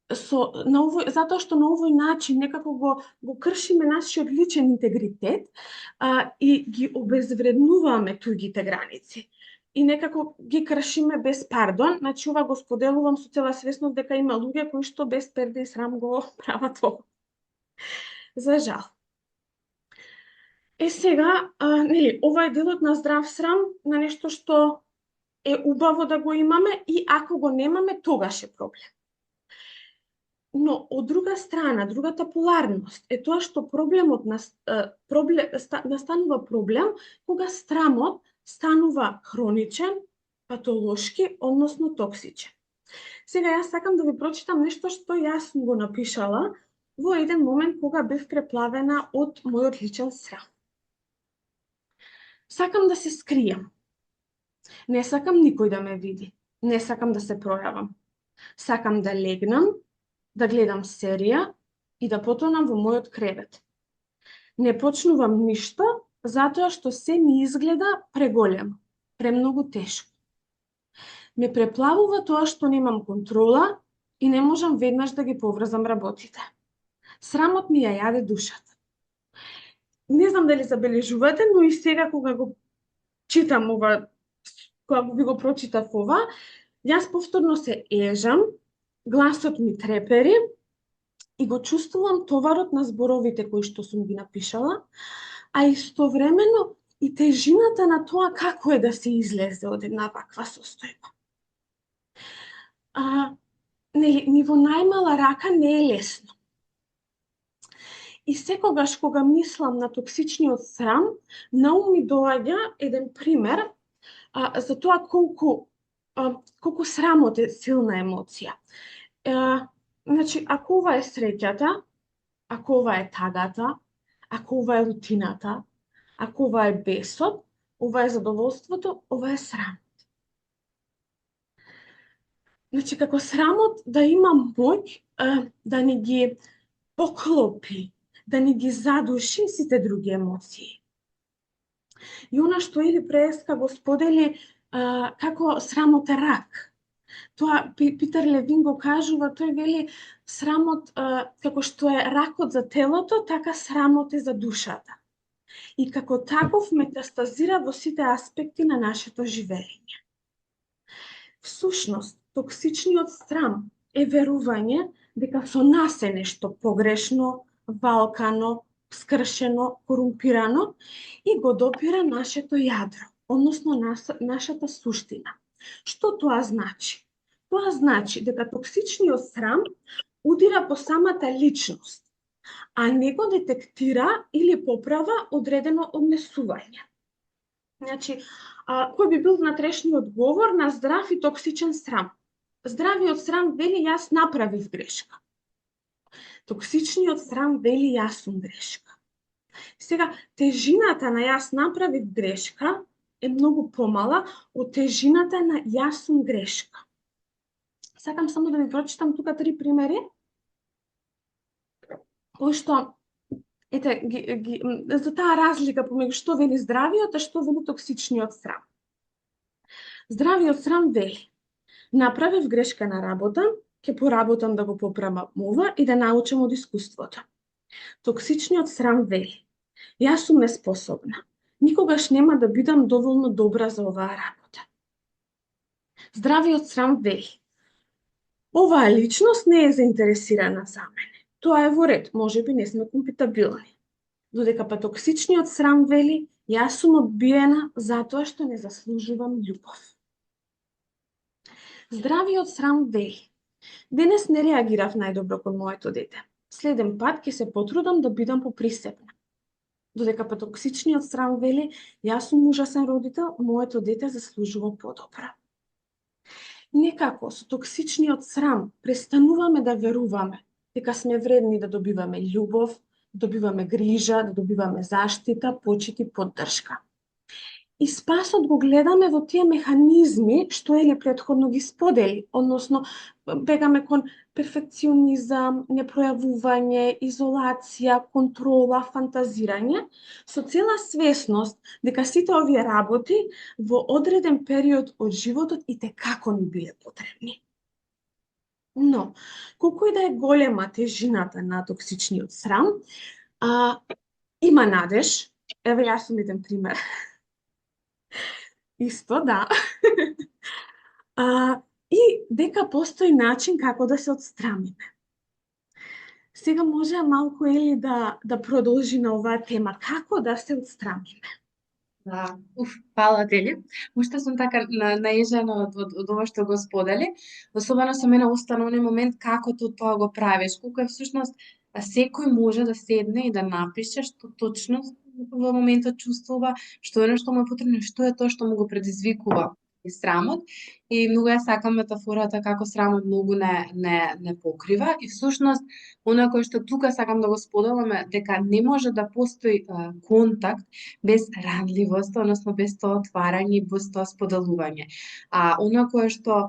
Speaker 2: Затоа што на овој начин некако го кршиме нашиот личен интегритет и ги обезвреднуваме туѓите граници. И некако ги кршиме без пардон. Значи, ова го споделувам со цела свесност дека има луѓе кои што без перде и срам го прават ова. За жал. Сега, нели, ова е делот на здрав срам, на нешто што е убаво да го имаме и ако го немаме, тогаш е проблем. Но од друга страна, другата поларност е тоа што настанува проблем кога срамот станува хроничен, патолошки, односно токсичен. Сега јас сакам да ви прочитам нешто што јас го напишала во еден момент кога бев преплавена од мојот личен срам. Сакам да се скријам. Не сакам никој да ме види. Не сакам да се пројавам. Сакам да легнам, да гледам серија и да потонам во мојот кревет. Не почнувам ништо, затоа што се ми изгледа преголемо, премногу тешко. Ме преплавува тоа што немам контрола и не можам веднаш да ги поврзам работите. Срамот ми ја јаде душата. Не знам дали забележувате, но и сега кога го читам ова, кога ви го прочитав ова, јас повторно се ежам, гласот ми трепери и го чувствувам товарот на зборовите кои што сум ги напишала, а истовремено и тежината на тоа како е да се излезе од една ваква состојба. Ни во најмала рака не е лесно. И секогаш кога мислам на токсичниот срам, на ум ми доаѓа еден пример за тоа колку срамот е силна емоција. Значи, ако ова е среќата, ако ова е тагата, ако ова е рутината, ако ова е бесот, ова е задоволството, ова е срам. Значи, како срамот да има моќ да ни ги поклопи, да ни ги задуши сите други емоции. И она што Или Преска го сподели како срамот е рак. Тоа Питер Левин го кажува, тој вели срамот како што е ракот за телото, така срамот е за душата. И како таков метастазира во сите аспекти на нашето живење. Всушност, токсичниот срам е верување дека со нас е нешто погрешно, валкано, скршено, корумпирано и го допира нашето јадро, односно нашата суштина. Што тоа значи? Тоа значи дека токсичниот срам удира по самата личност, а не го детектира или поправа одредено однесување. Значи, кој би бил внатрешниот говор на здрав и токсичен срам? Здравиот срам вели јас направив грешка. Токсичниот срам вели јас сум грешка. Сега, тежината на јас направив грешка е многу помала од тежината на јас сум грешка. Сакам само да ви прочитам тука 3 примери, кои што, ете, за таа разлика помеѓу што вели здравиот, а што вели токсичниот срам. Здравиот срам вели: направив грешка на работа, ќе поработам да го поправам ова и да научам од искуството. Токсичниот срам вели: јас сум неспособна. Никогаш нема да бидам доволно добра за оваа работа. Здравиот срам вели: оваа личност не е заинтересирана за мене. Тоа е во ред, можеби не сме компатибилни. Додека па токсичниот срам вели: јас сум одбиена затоа што не заслужувам љубов. Здравиот срам вели: денес не реагирав најдобро кон моето дете. Следен пат ќе се потрудам да бидам поприсебна. Додека па токсичниот срам вели: јас сум ужасен родител, моето дете заслужува подобро. Некако со токсичниот срам престануваме да веруваме дека сме вредни да добиваме љубов, добиваме грижа, да добиваме заштита, почит и поддршка. И спасот го гледаме во тие механизми што Ели претходно ги сподели, односно бегаме кон перфекционизам, непројавување, изолација, контрола, фантазирање, со цела свесност дека сите овие работи во одреден период од животот и како ни биле потребни. Но, колку и да е голема тежината на токсичниот срам, има надеж. Еве јас сум еден пример. Исто, да. И дека постои начин како да се отстрамиме. Сега може малку Ели да продолжи на оваа тема. Како да се отстрамиме?
Speaker 1: Да, фала Тели. Уште сум така наежана од ова што го сподели. Особено со мене остана оној момент како тоа го правиш. Колку е всушност секој може да седне и да напише што точно во моментот чувствува, што е нешто му е потребно, што е тоа што му го предизвикува и срамот. И многу ја сакам метафората како срамот многу не покрива. И всушност, она кое што тука сакам да го споделаме, дека не може да постои контакт без ранливост, односно без тоа отварање и без тоа споделување. Она кое што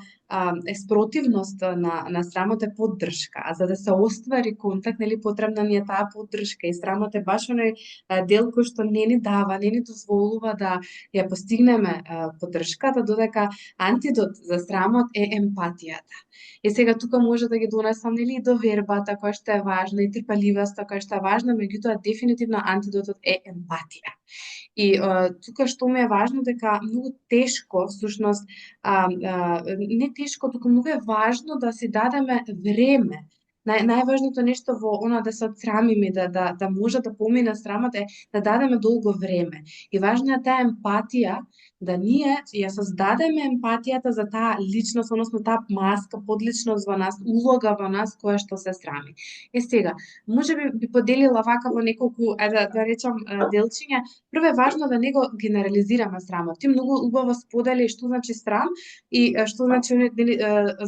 Speaker 1: е спротивност на срамот е поддршка, а за да се оствари контакт, нели потребна ни е таа поддршка и срамот е баш оној дел кој што не ни дава, не ни дозволува да ја постигнеме поддршката, додека антидот за срамот е емпатијата. И сега тука може да ги донесам нели и довербата која што е важна и трпеливоста која што е важна, меѓутоа дефинитивно антидотот е емпатија. И тука што ми е важно дека многу тешко, всушност, не тешко, туку многу е важно да си дадеме време. Најважното нешто во она да се отсрамиме, да може да помине срамот е да дадеме долго време. И важна е таа емпатија, да ние ја создадеме емпатијата за таа личност, односно таа маска, подличност во нас, улога во нас која што се срами. Сега, може би поделила вака во неколку, да речам, делчиња. Прво е важно да не го генерализираме срамот. Ти многу убаво сподели што значи срам и што значи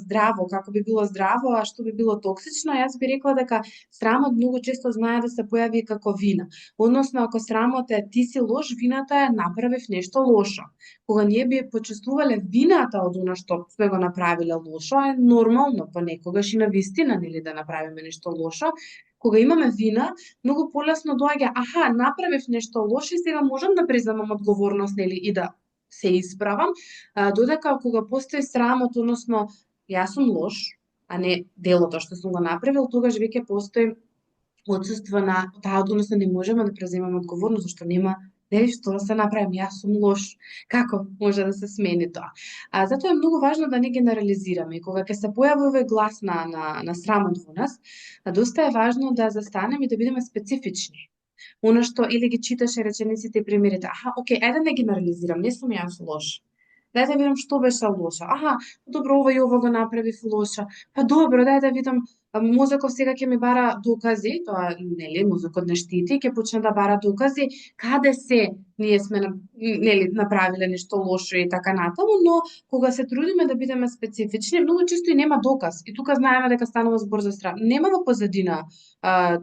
Speaker 1: здраво, како би било здраво, а што би било токсично. Јас би рекла дека срамот многу често знае да се појави како вина. Односно, ако срамот е ти си лош, вината е направив нешто лошо. Кога ние би почувствувале вината од она што сме го направиле лошо, е нормално понекогаш и на вистина нели да направиме нешто лошо. Кога имаме вина, многу полесно доаѓа, направив нешто лошо и сега можам да преземам одговорност нели и да се исправам, додека кога постои срамот, односно јас сум лош, а не делото што сум го направил, тогаш веќе постои отсуство на таа, односно не можеме да преземаме одговорност зашто нема нели што да се направим, јас сум лош. Како може да се смени тоа? Затоа е многу важно да не генерализираме. И кога ќе се појави овој глас на срамот во нас, доста е важно да застанеме и да бидеме специфични. Оно што или ги читаше речениците и примерите. Окей, ајде да не генерализирам, не сум јас лош. Дај да видам што беше лошо. Добро, ова и ова го направив лошо. Па добро, дај да видам, мозокот сега ќе ми бара докази, тоа нели мозокот не штити, ќе почне да бара докази каде се ние сме нели направиле нешто лошо и така натаму, но кога се трудиме да бидеме специфични, многу често и нема доказ. И тука знаеме дека станува збор за срам. Нема во позадина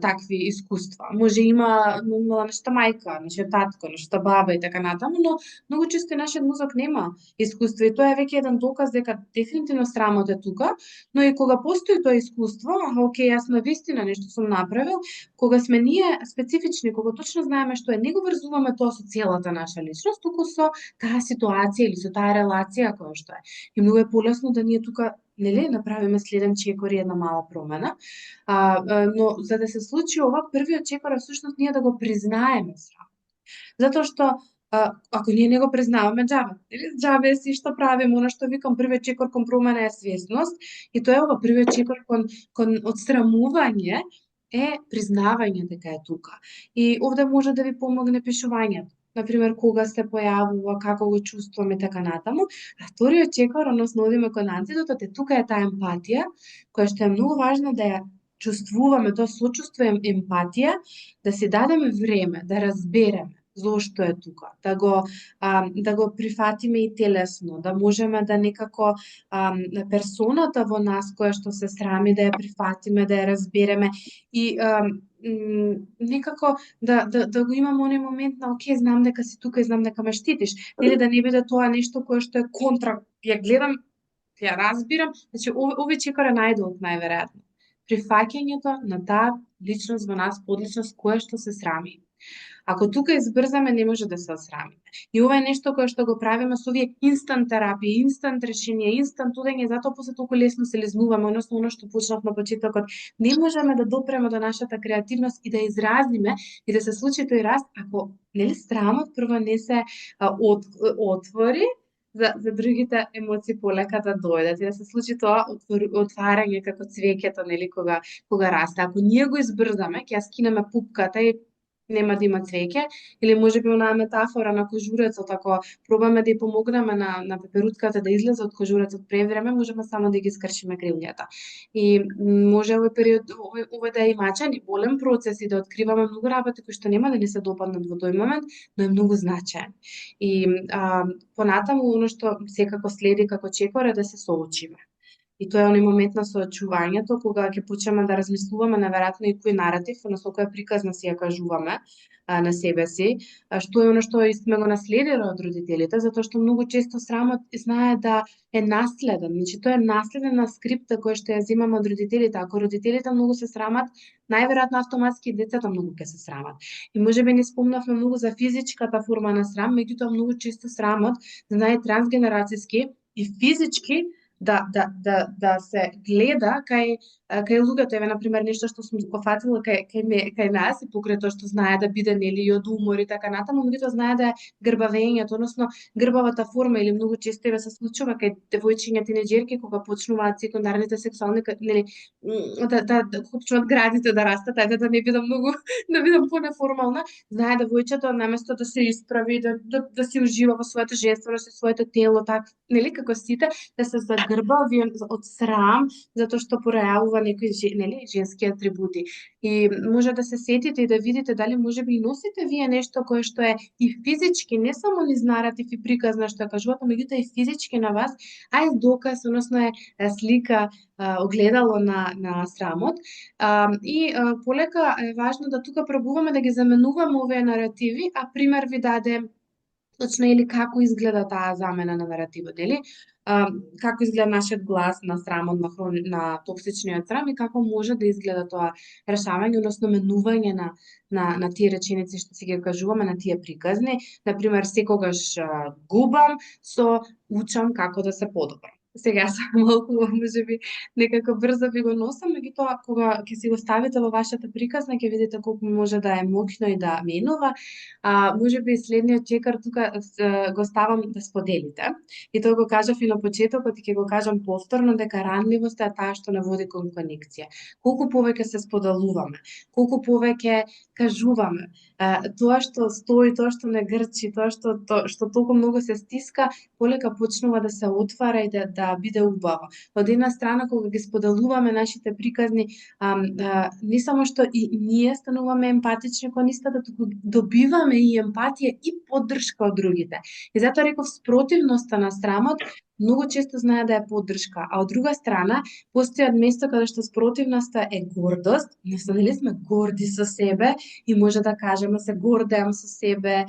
Speaker 1: такви искуства. Може има нешто мајка, нешто татко, нешто баба и така натаму, но многу често и нашиот мозок нема искуство и тоа е веќе еден доказ дека дефинитивно срамот е тука, но и кога постои тоа искуство, окей, јас на вистина нешто сум направил, кога сме ние специфични, кога точно знаеме што е, не го врзуваме тоа со целата наша личност, туку со таа ситуација или со таа релација која што е. И многу е полесно да ние тука нели направиме следен чекор и една мала промена. Но за да се случи ова, првиот чекор е всушност ние да го признаеме срамот. Затоа што ако ние не го признаваме, џабе си што правиме, она што викам, првиот чекор кон промена е свесност и тоа е ова првиот чекор кон отстрамување е признавање дека е тука. И овде може да ви помогне пишувањето. Например, кога се појавува, како го чувствуваме така натаму. А вториот чекор, односно одиме кон антидотот, тука е таа емпатија, која што е многу важна да ја чувствуваме, тоа сочувство и емпатија, да си дадеме време, да разбереме зошто е тука, да го прифатиме и телесно, да можеме да некако персоната во нас која што се срами да ја прифатиме, да ја разбереме и некако да го имаме оној момент на окей, знам дека си тука и знам дека ме штитиш, или да не биде тоа нешто кое што е контра, ја гледам, ја разбирам, значи овој чекор е најдолг најверојатно. Прифаќањето на таа личност во нас, подличност која што се срами. Ако тука избрзаме, не може да се осрамиме. И ова е нешто кое што го правиме со овие инстант терапија, инстант решенија, инстант удење, затоа после толку лесно се лезнуваме, односно оно што почнав на почетокот. Не можеме да допреме до нашата креативност и да изразиме и да се случи тој раст ако нели срамот прво не се отвори за другите емоции полека да дојдат и да се случи тоа отварање како цвеќето нели кога расте. Ако ние го избрзаме, ќе ја скинеме пупката и нема да има цвеќе, или можеби онаа метафора на кожурецот, ако пробаме да ја помогнеме на пеперутката да излезе од кожурецот превреме, можеме само да ги скршиме крилњата. И може овој период овој да е мачен и болен процес и да откриваме многу работи кои што нема да ни се допаднат во тој момент, но е многу значаен. И понатаму оно што секако следи како чекор е да се соочиме. И тоа е оној момент на соочувањето, кога ќе почнеме да размислуваме на веројатно и кој наратив, односно која приказна си ја кажуваме на себе си, што е оно што и сме го наследиле од родителите, затоа што многу често срамот знае да е наследен. Значи тоа е наследена скрипта која што ја земаме од родителите. Ако родителите многу се срамат, најверојатно автоматски децата многу ќе се срамат. И можеби не спомнавме многу за физичката форма на срам, меѓутоа многу често срамот знае трансгенерацијски и физички да се гледа кај луѓето. Еве на пример нешто што сум го фатила кај нас и покрај тоа што знае да биде нели и од умор и така натаму, луѓето знае да е грбавењето, односно грбавата форма или многу често еве се случува кај девојчиња тинеџерки кога почнуваат секундарните сексуални нели да копчуваат градите да растат, ајде да не бидам многу да бидам понеформална, знае девојчето наместо да се исправи да си ужива во својата женственост и своето тело така нели како сите да се загрбави од срам затоа што пројавува некои нели женски атрибути. И може да се сетите и да видите дали можеби и носите вие нешто кое што е и физички, не само низ наратив и приказна што ја кажувате, меѓутоа и физички на вас, а е доказ, односно е слика, огледало на срамот. Полека е важно да тука пробуваме да ги заменуваме овие наративи, а пример ви даде точно или како изгледа таа замена на наративот, нели? Како изгледа нашиот глас на срамот, на токсичниот срам и како може да изгледа тоа решавање, односно менување на тие реченици што си ги кажуваме, на тие приказни. Например, секогаш губам со учам како да се подобрам. Сега сам малку можеби некако брзо ви го носам, меѓутоа кога ќе си го ставите во вашата приказна ќе видите колку може да е моќно и да менува. Можеби следниот чекор тука го ставам да споделите. И тоа го кажав и на почетокот и ќе го кажам повторно дека ранливоста е таа што не води кон конекција. Колку повеќе се споделуваме, колку повеќе кажуваме, тоа што стои, тоа што не грчи, тоа што толку многу се стиска, полека почнува да се отвара и да биде убаво. Од една страна кога ги споделуваме нашите приказни, не само што и ние стануваме емпатични кон истата, туку добиваме и емпатија и поддршка од другите. И затоа реков спротивноста на срамот многу често знае да е поддршка, а од друга страна постојат место каде што спротивноста е гордост, односно нели сме горди со себе и може да кажеме се гордеам со себе,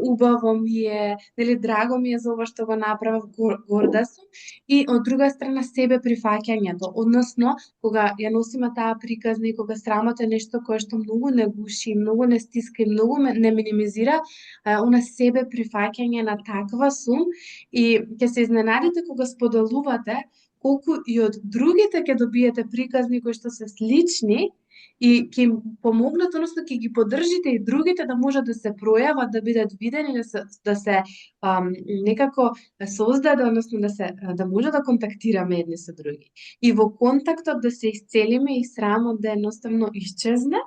Speaker 1: убаво ми е, нели драго ми е за ова што го направив, горда сум. И од друга страна себе прифаќањето, односно кога ја носиме таа приказна и кога срамот е нешто кое што многу не гуши, многу не стиска и многу не минимизира, она себе прифаќање на таква сум и ќе се изненадите кога споделувате колку и од другите ќе добиете приказни кои што се слични и ќе им помогнат, односно ќе ги поддржите и другите да можат да се пројават, да бидат видени, да се некако создаде, односно да може да контактираме едни со други. И во контактот да се исцелиме и срамот да едноставно исчезне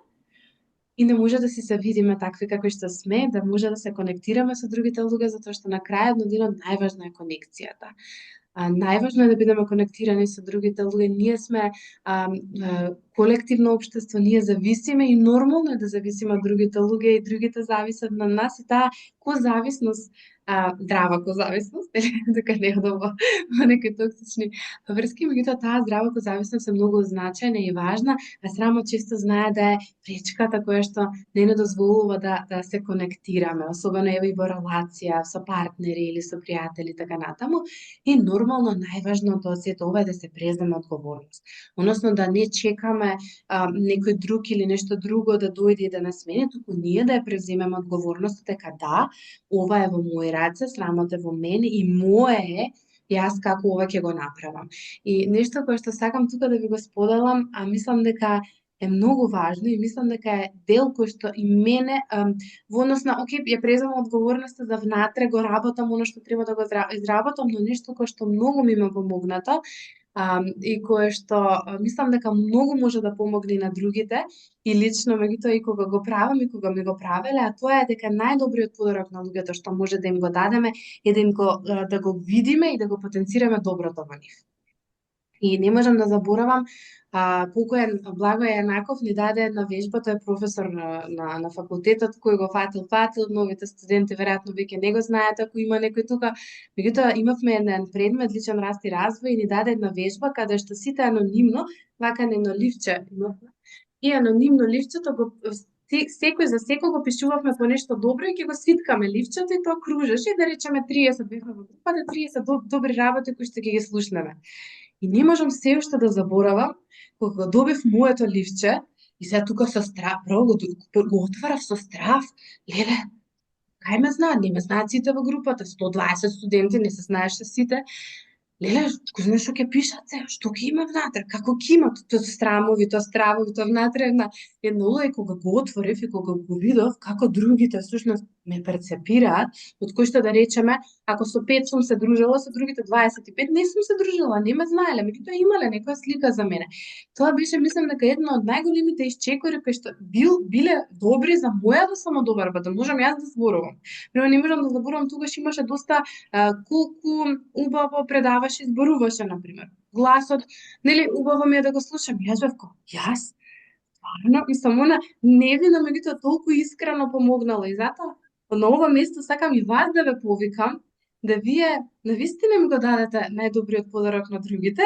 Speaker 1: и не може да си се видиме такви какви што сме, да може да се конектираме со другите луѓе, затоа што на крајот на денот најважно е конекцијата. Најважно е да бидеме конектирани со другите луѓе. Ние сме колективно општество, ние зависиме и нормално е да зависиме од другите луѓе и другите зависат на нас и таа козависност, здрава козависност, дека не е во некои токсични врски, меѓутоа таа здрава козависност е многу значајна и важна, а срамот често знае да е пречката која што не ни дозволува да се конектираме, особено еве и во релација со партнери или со пријатели така натаму. И нормално најважното од сето ова е да се преземе одговорност. Односно да не чекаме некој друг или нешто друго да дојде и да нас смени, туку ние да ја преземеме одговорност дека да, ова е во мој раце, срамот е во мене и мое е јас како ова ќе го направам. И нешто кое што сакам тука да ви го споделам, мислам дека е многу важно и мислам дека е дел кој што и мене во однос на окей, ја преземам одговорноста за внатре го работам оно што треба да го изработам, но нешто кое што многу ми ме помогнато и кое што мислам дека многу може да помогне на другите и лично меѓутоа и кога го правам и кога ми го правеле, а тоа е дека најдобриот подарок на луѓето што може да им го дадеме е да го видиме и да го потенцираме доброто во нив. И не можам да заборавам колку е Благој Јанаков ни даде една вежба, тој е професор на факултетот кој го фатил, новите студенти веројатно веќе не го знаат ако има некој тука. Меѓутоа имавме еден предмет личен раст и развој и ни даде една вежба каде што сите анонимно, вака на едно ливче имавме. И анонимно ливчето го секој за секој го пишувавме по нешто добро и ќе го свиткаме ливчето и тоа кружеше и да речеме 30 бевме во групата, 30 добри работи кои што ќе ги слушнеме. И не можам се уште да заборавам кога го добив моето ливче и сега тука со страв, прво го отварав со страв, леле, кај ме знаат, не ме знаат сите во групата, 120 студенти, не се знаеше сите. Леле, кој знае што ќе пишат се, што ќе има внатре, како ќе има, тоа страмови, тоа стравови, тоа внатре една улога и кога го отворив и кога го видов, како другите всушност ме перцепираат, од кои што да речеме, ако со 5 сум се дружела, со другите 25 не сум се дружела, не ме знаеле, меѓутоа имале некоја слика за мене. Тоа беше, мислам, дека едно од најголемите исчекори кои што биле добри за мојата самодобарба, да можам јас да зборувам. Но не можам да заборавам, тогаш имаше доста колку убаво предаваше и зборуваше, например. Гласот, нели, убаво ми е да го слушам. Јас бев како, јас? Стварно? И само не вина, меѓутоа толку искрено помогнала. И затоа, на ова место сакам и вас да ве повикам, да вие навистина ми го дадете најдобриот подарок на другите.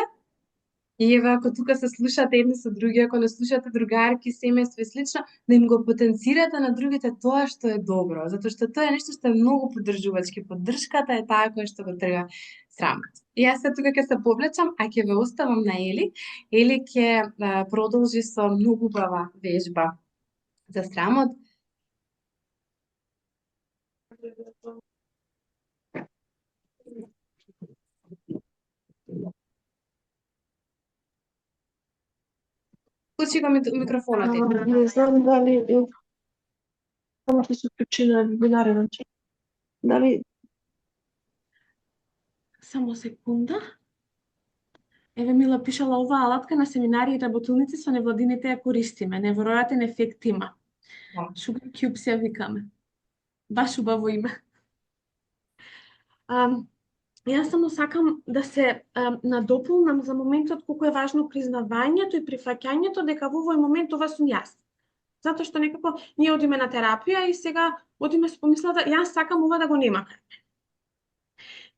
Speaker 1: И еве, ако тука се слушате едни со други, ако не слушате другарки, семејство и слично, да им го потенцирате на другите тоа што е добро, затоа што тоа е нешто што е многу поддржувачки. Поддршката е таа која што го трга срамот. И јас се тука ќе се повлечам, а ќе ве оставам на Ели. Ели ќе продолжи со многу убава вежба за срамот. Включи го микрофонот.
Speaker 5: Не знам дали само што се вклучи на вебинарен чат. Дали
Speaker 2: Само секунда. Еве Мила пишала оваа алатка на семинари и работилници со невладините ја користиме. Неверојатен ефект има. Sugar Cubes ја викаме. Баш убаво име. Јас само сакам да се надополнам за моментот колку е важно признавањето и прифаќањето дека во овој момент ова сум јас. Затоа што некако ние одиме на терапија и сега одиме со помислата јас сакам ова да го нема кај мене.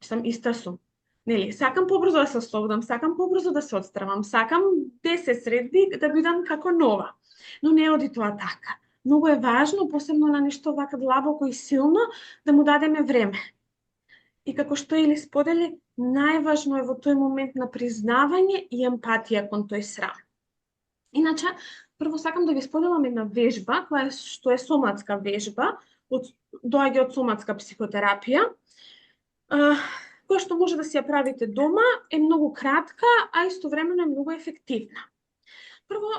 Speaker 2: Сам иста сум. Нели, сакам побрзо да се ослободам, сакам побрзо да се отстравам, сакам 10 средби да бидам како нова. Но не оди тоа така. Многу е важно, посебно на нешто вака длабоко и силно, да му дадеме време. И како што Ели сподели, најважно е во тој момент на признавање и емпатија кон тој срам. Иначе, прво сакам да ви споделам една вежба, која што е соматска вежба, доаѓа од соматска психотерапија, која што може да си ја правите дома, е многу кратка, а истовремено е многу ефективна. Прво,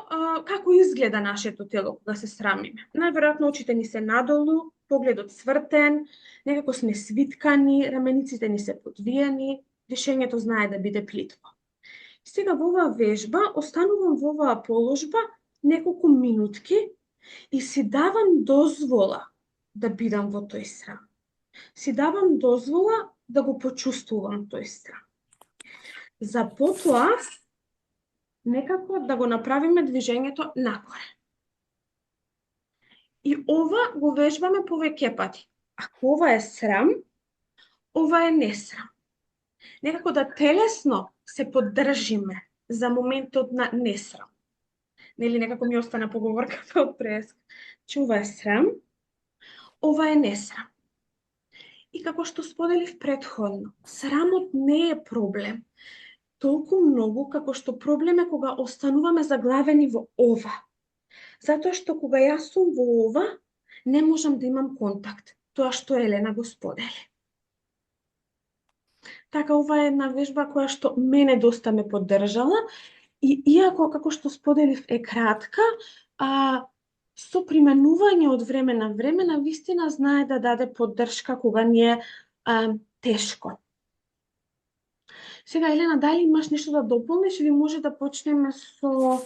Speaker 2: како изгледа нашето тело кога се срамиме? Најверојатно очите ни се надолу, погледот свртен, некако сме свиткани, рамениците ни се подвиени, дишењето знае да биде плитко. Сега во оваа вежба останувам во оваа положба неколку минутки и си давам дозвола да бидам во тој срам. Си давам дозвола да го почувствувам тој срам. За потоа некако да го направиме движењето нагоре. И ова го вежбаме повеќе пати. Ако ова е срам, ова е несрам. Некако да телесно се поддржиме за моментот на несрам. Нели некако ми остана поговорката од преска. Че ова е срам, ова е несрам. И како што споделив претходно, срамот не е проблем. Толку многу како што проблем е кога остануваме заглавени во ова. Затоа што кога јас сум во ова, не можам да имам контакт. Тоа што Елена го сподели. Така, ова е една вежба која што мене доста ме поддржала и иако, како што споделив, е кратка, со применување од време на вистина знае да даде поддршка кога ни е тешко. Сега, Елена, дали имаш нешто да дополниш или може да почнеме со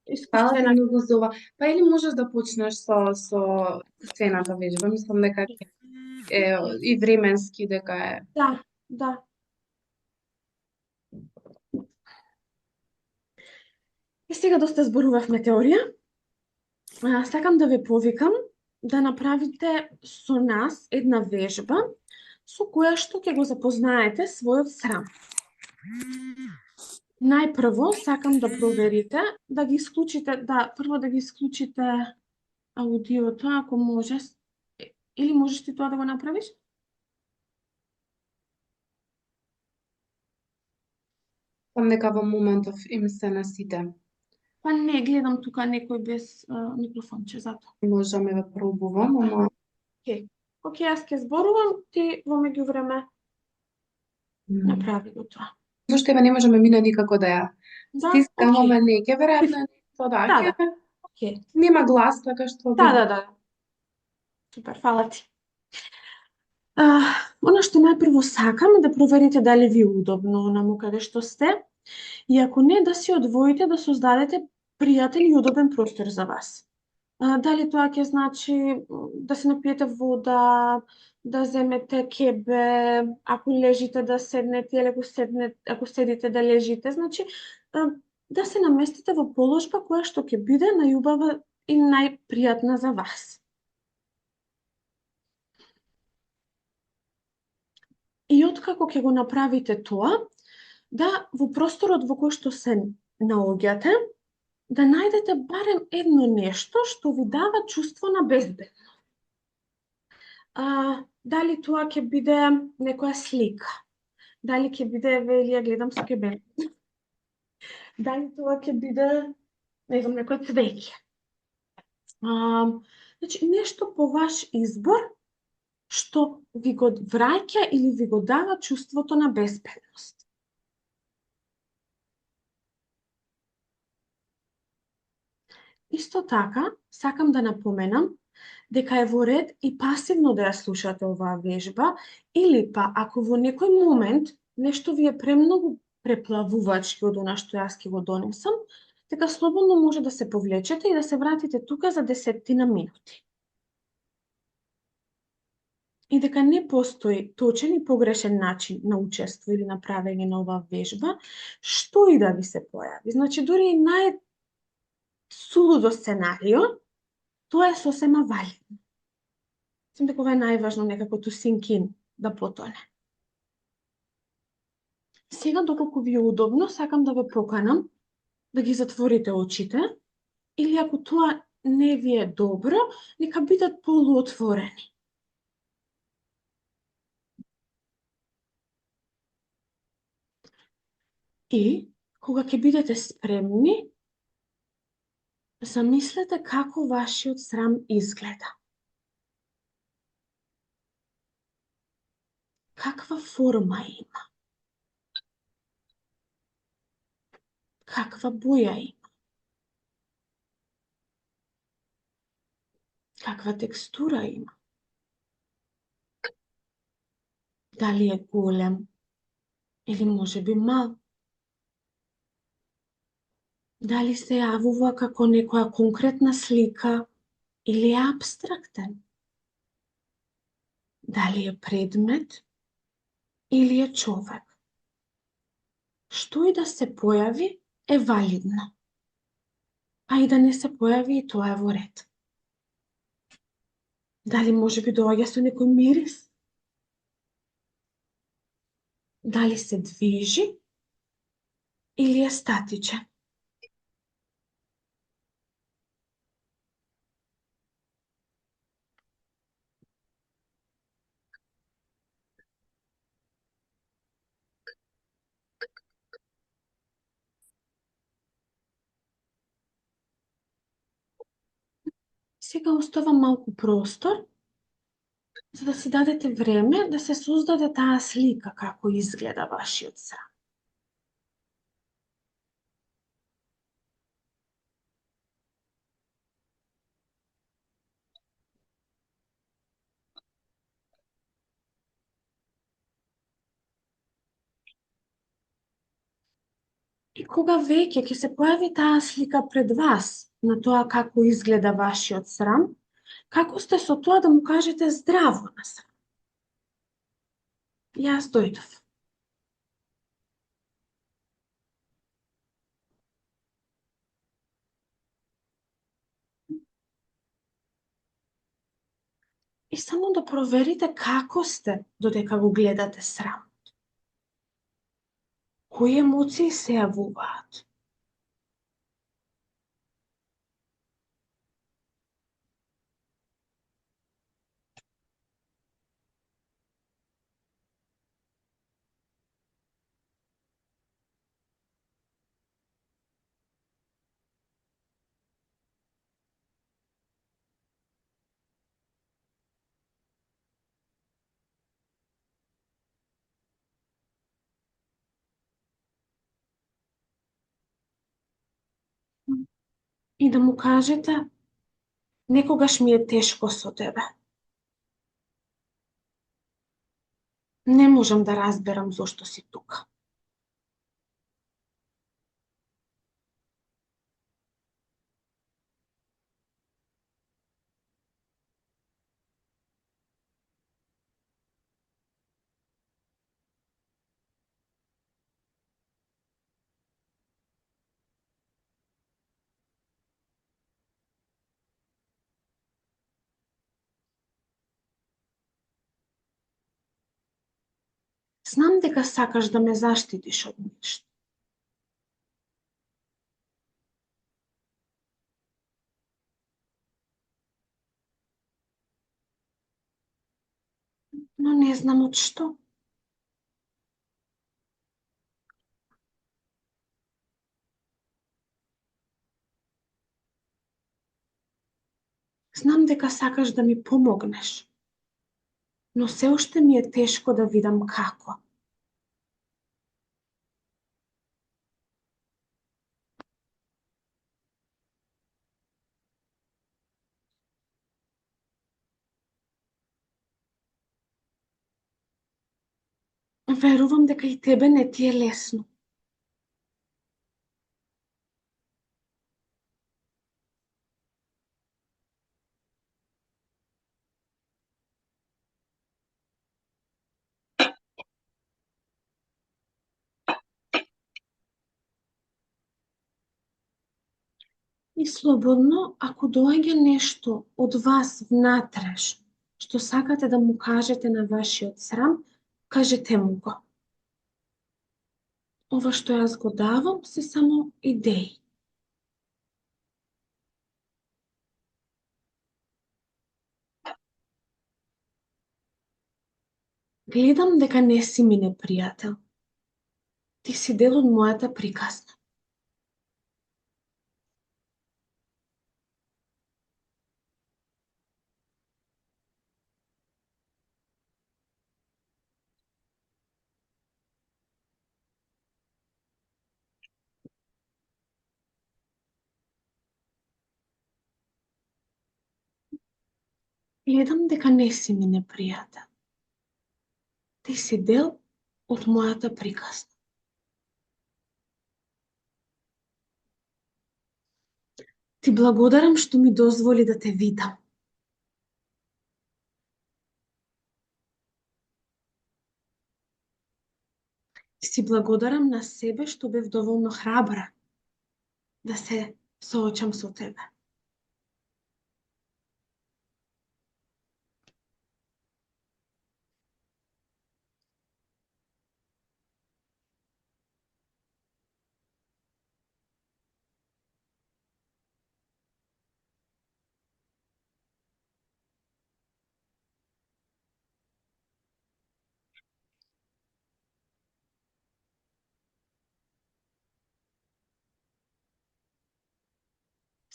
Speaker 2: искуствена?
Speaker 1: Фала многу за ова. Па или можеш да почнеш со искуствената вежба? Мислам дека е и временски дека е.
Speaker 2: Да. И сега доста зборувавме теорија. Сакам да ве повикам да направите со нас една вежба со која што ќе го запознаете својот срам. Најпрво сакам да проверите, да ги исклучите, прво да ги исклучите аудиото, ако може. Или можеш ти тоа да го направиш?
Speaker 1: Сам дека во моментов им се на сите.
Speaker 2: Па не, гледам тука некој без микрофонче, затоа.
Speaker 1: Можеме да пробувам, ама
Speaker 2: Океј. Океј, јас ќе зборувам, ти во меѓувреме направи го тоа.
Speaker 1: зашто еве не можеме мина никако да ја
Speaker 2: Да,
Speaker 1: стискам,
Speaker 2: океј.
Speaker 1: ама не ќе веројатно е нешто
Speaker 2: Да,
Speaker 1: ќе
Speaker 2: Океј.
Speaker 1: нема глас, така што
Speaker 2: Да. Супер, фала ти. Она што најпрво сакам е да проверите дали ви е удобно онаму каде што сте. И ако не, да си одвоите да создадете пријател и удобен простор за вас. Дали тоа ќе значи да се напиете вода, да земете кебе, ако лежите да седнете или ако седите да лежите, значи да се наместите во положба која што ќе биде најубава и најпријатна за вас. И откако ќе го направите тоа, да во просторот во кој што се наоѓате, да најдете барем едно нешто што ви дава чувство на безбедност. Дали тоа ќе биде некоја слика, дали ќе биде, вели, ја гледам со кебе, дали тоа ќе биде, не знам, некој цвеќе. Значи, нешто по ваш избор, што ви го враќа или ви го дава чувството на безбедност. Исто така, сакам да напоменам дека е во ред и пасивно да ја слушате оваа вежба, или па ако во некој момент нешто ви е премногу преплавувачки од она што јас ќе го донесам, дека слободно може да се повлечете и да се вратите тука за 10 минути. И дека не постои точен и погрешен начин на учество или на правење на оваа вежба, што и да ви се појави. Значи, дури и сулудо сценарио, тоа е сосема валидно. Мислам дека ова е најважно некако to sink in, да потоне. Сега, доколку ви е удобно, сакам да ве поканам да ги затворите очите, или ако тоа не ви е добро, нека бидат полуотворени. И, кога ќе бидете спремни, замислете како вашиот срам изгледа. Каква форма има? Каква боја има? Каква текстура има? Дали е голем или можеби мал? Дали се јавува како некоја конкретна слика или е апстрактен? Дали е предмет или е човек? Што и да се појави е валидно. А и да не се појави и тоа е во ред. Дали можеби доаѓа со некој мирис? Дали се движи или е статичен? Сега оставам малку простор, за да си дадете време да се создаде таа слика како изгледа вашиот срам. И кога веќе ќе се појави таа слика пред вас на тоа како изгледа вашиот срам, како сте со тоа да му кажете здраво на срам? Јас дојдов. И само да проверите како сте додека го гледате срам. Кои емоции се јавуваат? И да му кажете, некогаш ми е тешко со тебе. Не можам да разберам зошто си тука. Знам дека сакаш да ме заштитиш од нешто. Но не знам од што. Знам дека сакаш да ми помогнеш, но се уште ми е тешко да видам како. Верувам дека и тебе не ти е лесно. И слободно, ако доаѓа нешто од вас внатреш, што сакате да му кажете на вашиот срам, кажете му го. Ова што јас го давам се само идеи. Гледам дека не си ми непријател. Ти си дел од мојата приказна. Гледам дека не си ми непријател. Ти си дел од мојата приказна. Ти благодарам што ми дозволи да те видам. Си благодарам на себе што бев доволно храбра да се соочам со тебе.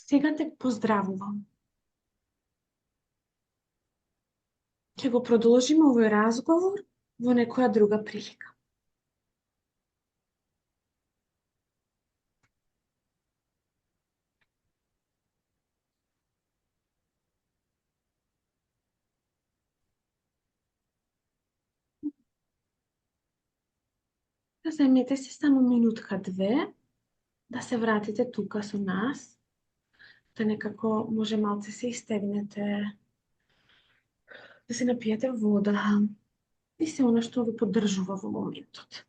Speaker 2: Сега те поздравувам. Ќе го продолжиме овој разговор во некоја друга прилика. Да земете си само минутка-две, да се вратите тука со нас, да некако може малце се истегнете, да се напиете вода и се она што ви поддржува во моментот.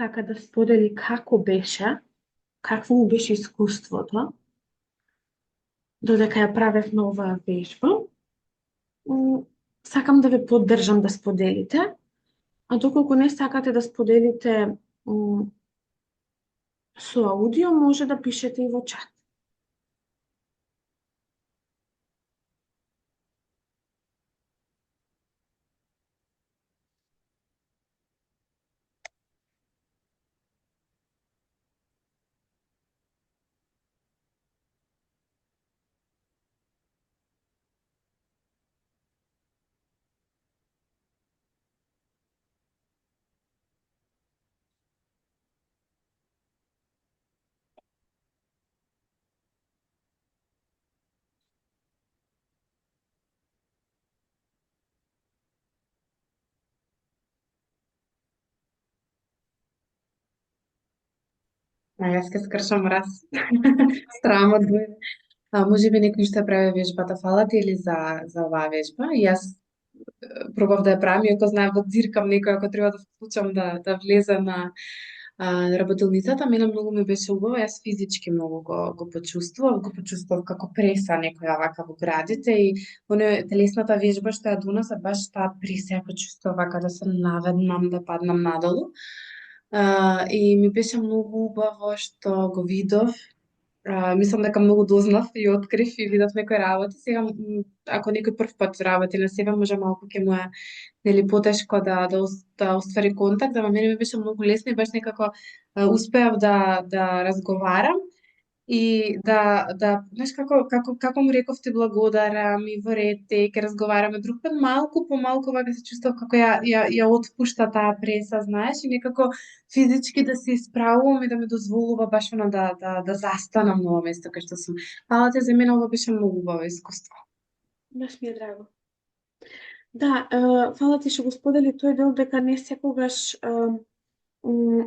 Speaker 2: сака да сподели како беше, какво му беше искуството, додека ја правев на оваа вежба. Сакам да ве поддржам да споделите, а доколку не сакате да споделите со аудио, може да пишете и во чат.
Speaker 1: А јас ке скршам раз. Срамот дојде. Може би некој што ја прави вежбата, фала ти или за оваа вежба? И јас пробав да ја правам, иако знаев да дзиркам некој ако треба да вклучам да влезе на работилницата, мене многу ми беше убаво, јас физички многу го почувствував како преса некоја вака во градите и телесната вежба што ја доноса баш таа преса ја почувствував вака да се наведнам, да паднам надолу. И ми беше многу убаво што го видов. Мислам дека многу дознав и открив и видов некои работи. Сега, ако некој прв пат работи на себе, може малку ќе му е нели потешко да оствари контакт, ама мене ми беше многу лесно и баш некако успеав да разговарам и знаеш како му реков ти благодарам и во ред ќе разговараме друг пат, малку по малку вака се чувствував како ја отпушта таа преса, знаеш, и некако физички да се исправувам и да ми дозволува баш она да застанам на ова место кај што сум. Фала ти, за мене ова беше многу убаво искуство.
Speaker 2: Баш ми е драго. Да, фала ти што го сподели тој дел дека не секогаш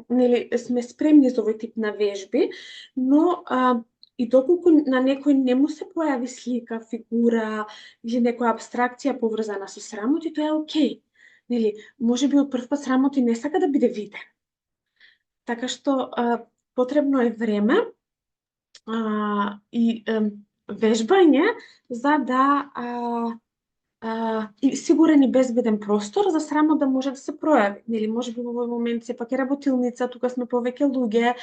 Speaker 2: нели сме спремни за овој тип на вежби, но и доколку на некој не му се појави слика, фигура или некоја абстракција поврзана со срамот, и тоа е окей. Нели, може би од прв пат срамот и не сака да биде виден. Така што потребно е време и вежбање за да и сигурен и безбеден простор за срамот да може да се пројави. Нели, може би во овој момент сепак е работилница, тука сме повеќе луѓе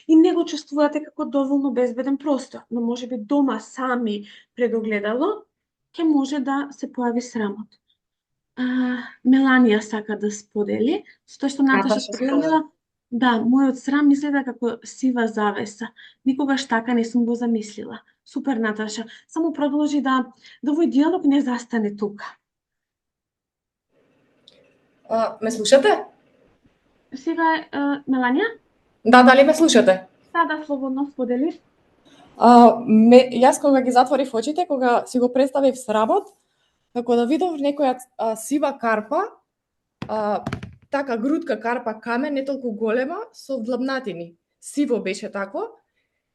Speaker 2: и не го чувствувате како доволно безбеден простор, но може би дома сами пред огледало ќе може да се појави срамот. Меланија сака да сподели, тоа што Наташа споделила. Да, мојот срам изгледа како сива завеса. Никогаш така не сум го замислила. Супер, Наташа. Само продолжи да овој диалог не застане тука.
Speaker 3: Ме слушате?
Speaker 2: Сега, Меланија?
Speaker 3: Да, дали ме слушате?
Speaker 2: Да, слободно сподели.
Speaker 3: Јас кога ги затворив очите, кога си го представив срамот, како да видов некоја сива карпа, така грудка карпа камен, не толку голема, со длабнатини. Сиво беше тако.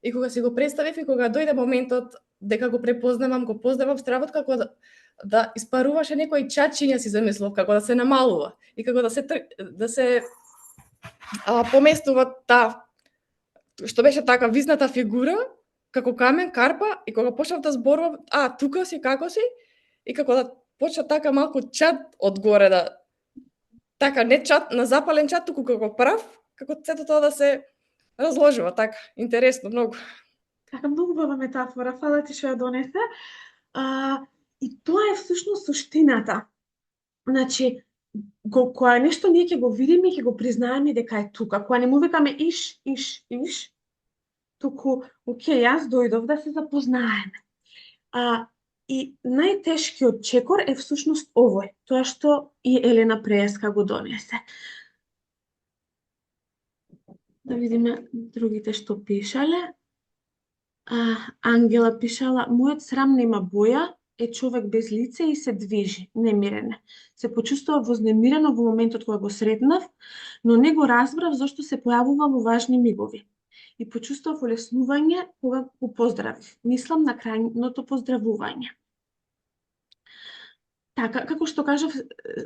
Speaker 3: И кога си го представив и кога дојде моментот дека го препознавам, го познавам срамот, како да испаруваше некои чачиња, си замислов, како да се намалува и како да се поместува таа што беше така визната фигура како камен карпа, и кога почнав да зборувам, тука си, како си, и како да почна така малку чад одгоре да така не чад на запален чад, туку како прав, како сето тоа да се разложува така, интересно многу.
Speaker 2: Така многу убава метафора, фала ти што ја донесе. И тоа е всушност суштината. Значи, кога нешто ние ќе го видиме и ќе го признаеме дека е тука, кога не му викаме иш, туку, окей, јас дојдов да се запознаеме. И најтешкиот чекор е всушност овој, тоа што и Елена Преска го донесе. Да видиме другите што пишале. Ангела пишала, мојот срам нема боја, е човек без лице и се движи, немирен. Се почувствував вознемирено во моментот кога го сретнав, но не го разбрав зашто се појавува во важни мигови. И почувствував олеснување кога го поздравив. Мислам на крајното поздравување. Така, како што кажав,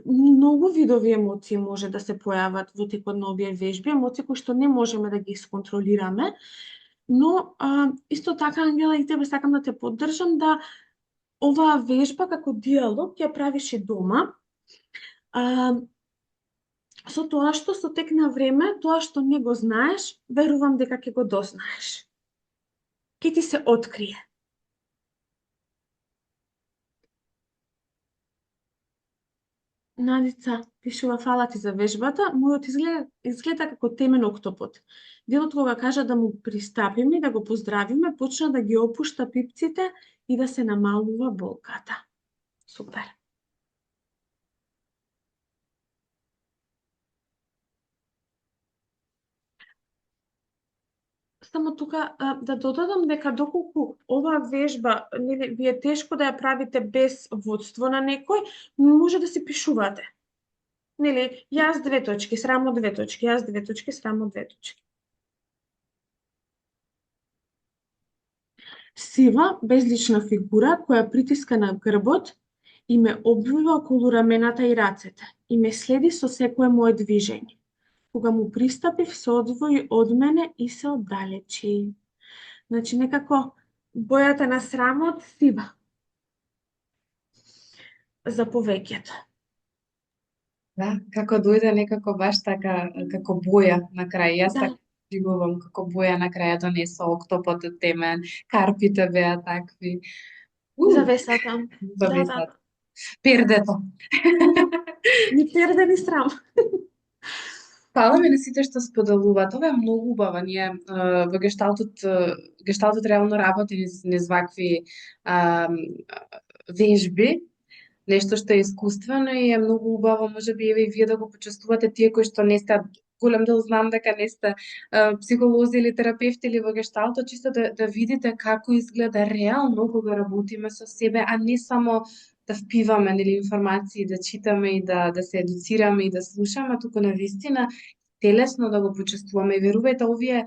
Speaker 2: многу видови емоции може да се појават во текот на овие вежби, емоции кои што не можеме да ги исконтролираме, но исто така, Ангела, и тебе сакам да те поддржам да оваа вежба како диалог ја правиш и дома, а, со тоа што со тек на време, тоа што не го знаеш, верувам дека ќе го дознаеш. Ќе ти се открие. Надица пишува фала ти за вежбата, мојот изгледа како темен октопод. Делот кога кажа да му пристапиме и да го поздравиме, почна да ги опушта пипците и да се намалува болката. Супер. Само тука да додадам дека доколку оваа вежба нели ви е тешко да ја правите без водство на некој, може да си пишувате. Нели, јас две точки, срамо две точки, јас две точки, срамо две точки. Сива, безлична фигура која притиска на грбот и ме обвива околу рамената и рацете и ме следи со секое мое движење. Кога му пристапив, се одвои од мене и се оддалечи. Значи, некако бојата на срамот сива за повеќето.
Speaker 1: Да, како дојде некако баш така, како боја на крај. Јас
Speaker 2: Да.
Speaker 1: така живувам како боја на крај донесо октопотот темен, карпите беа такви.
Speaker 2: Завесата.
Speaker 1: Зависат. Пердето.
Speaker 2: Ни перде, ни срам.
Speaker 1: Фала ми на сите што споделуваат. Ова е многу убава. Ние во гешталтот реално работи низ вакви вежби, нешто што е искуствено и е многу убаво, можеби и вие да го почувствувате тие кои што не сте, голем дел знам дека не сте психолози или терапевти или во гешталтот, чисто да видите како изгледа реално кога работиме со себе, а не само да впиваме нели информации, да читаме и да се едуцираме и да слушаме, туку на вистина телесно да го почувствуваме. И верувајте, овие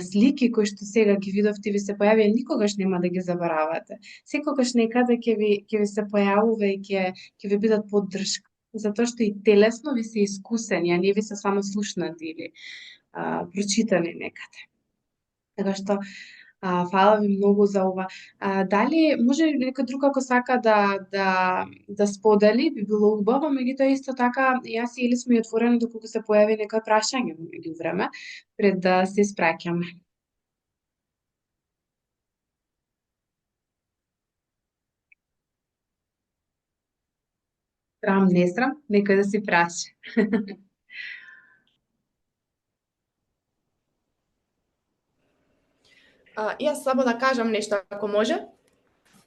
Speaker 1: слики кои што сега ги видовте и ви се појавија, никогаш нема да ги заборавате. Секогаш некаде ќе ви се појавува и ќе ви бидат поддршка. Затоа што и телесно ви се искусени, а не ви се само слушнати или прочитани некаде. Така што фала ви многу за ова. Дали може некој друг ако сака да сподели, би било убаво, меѓутоа исто така јас и Или сме отворени доколку се појави некој прашање во меѓувреме пред да се испраќаме. Срам, не срам, некој да си праша.
Speaker 3: Јас само да кажам нешто ако може.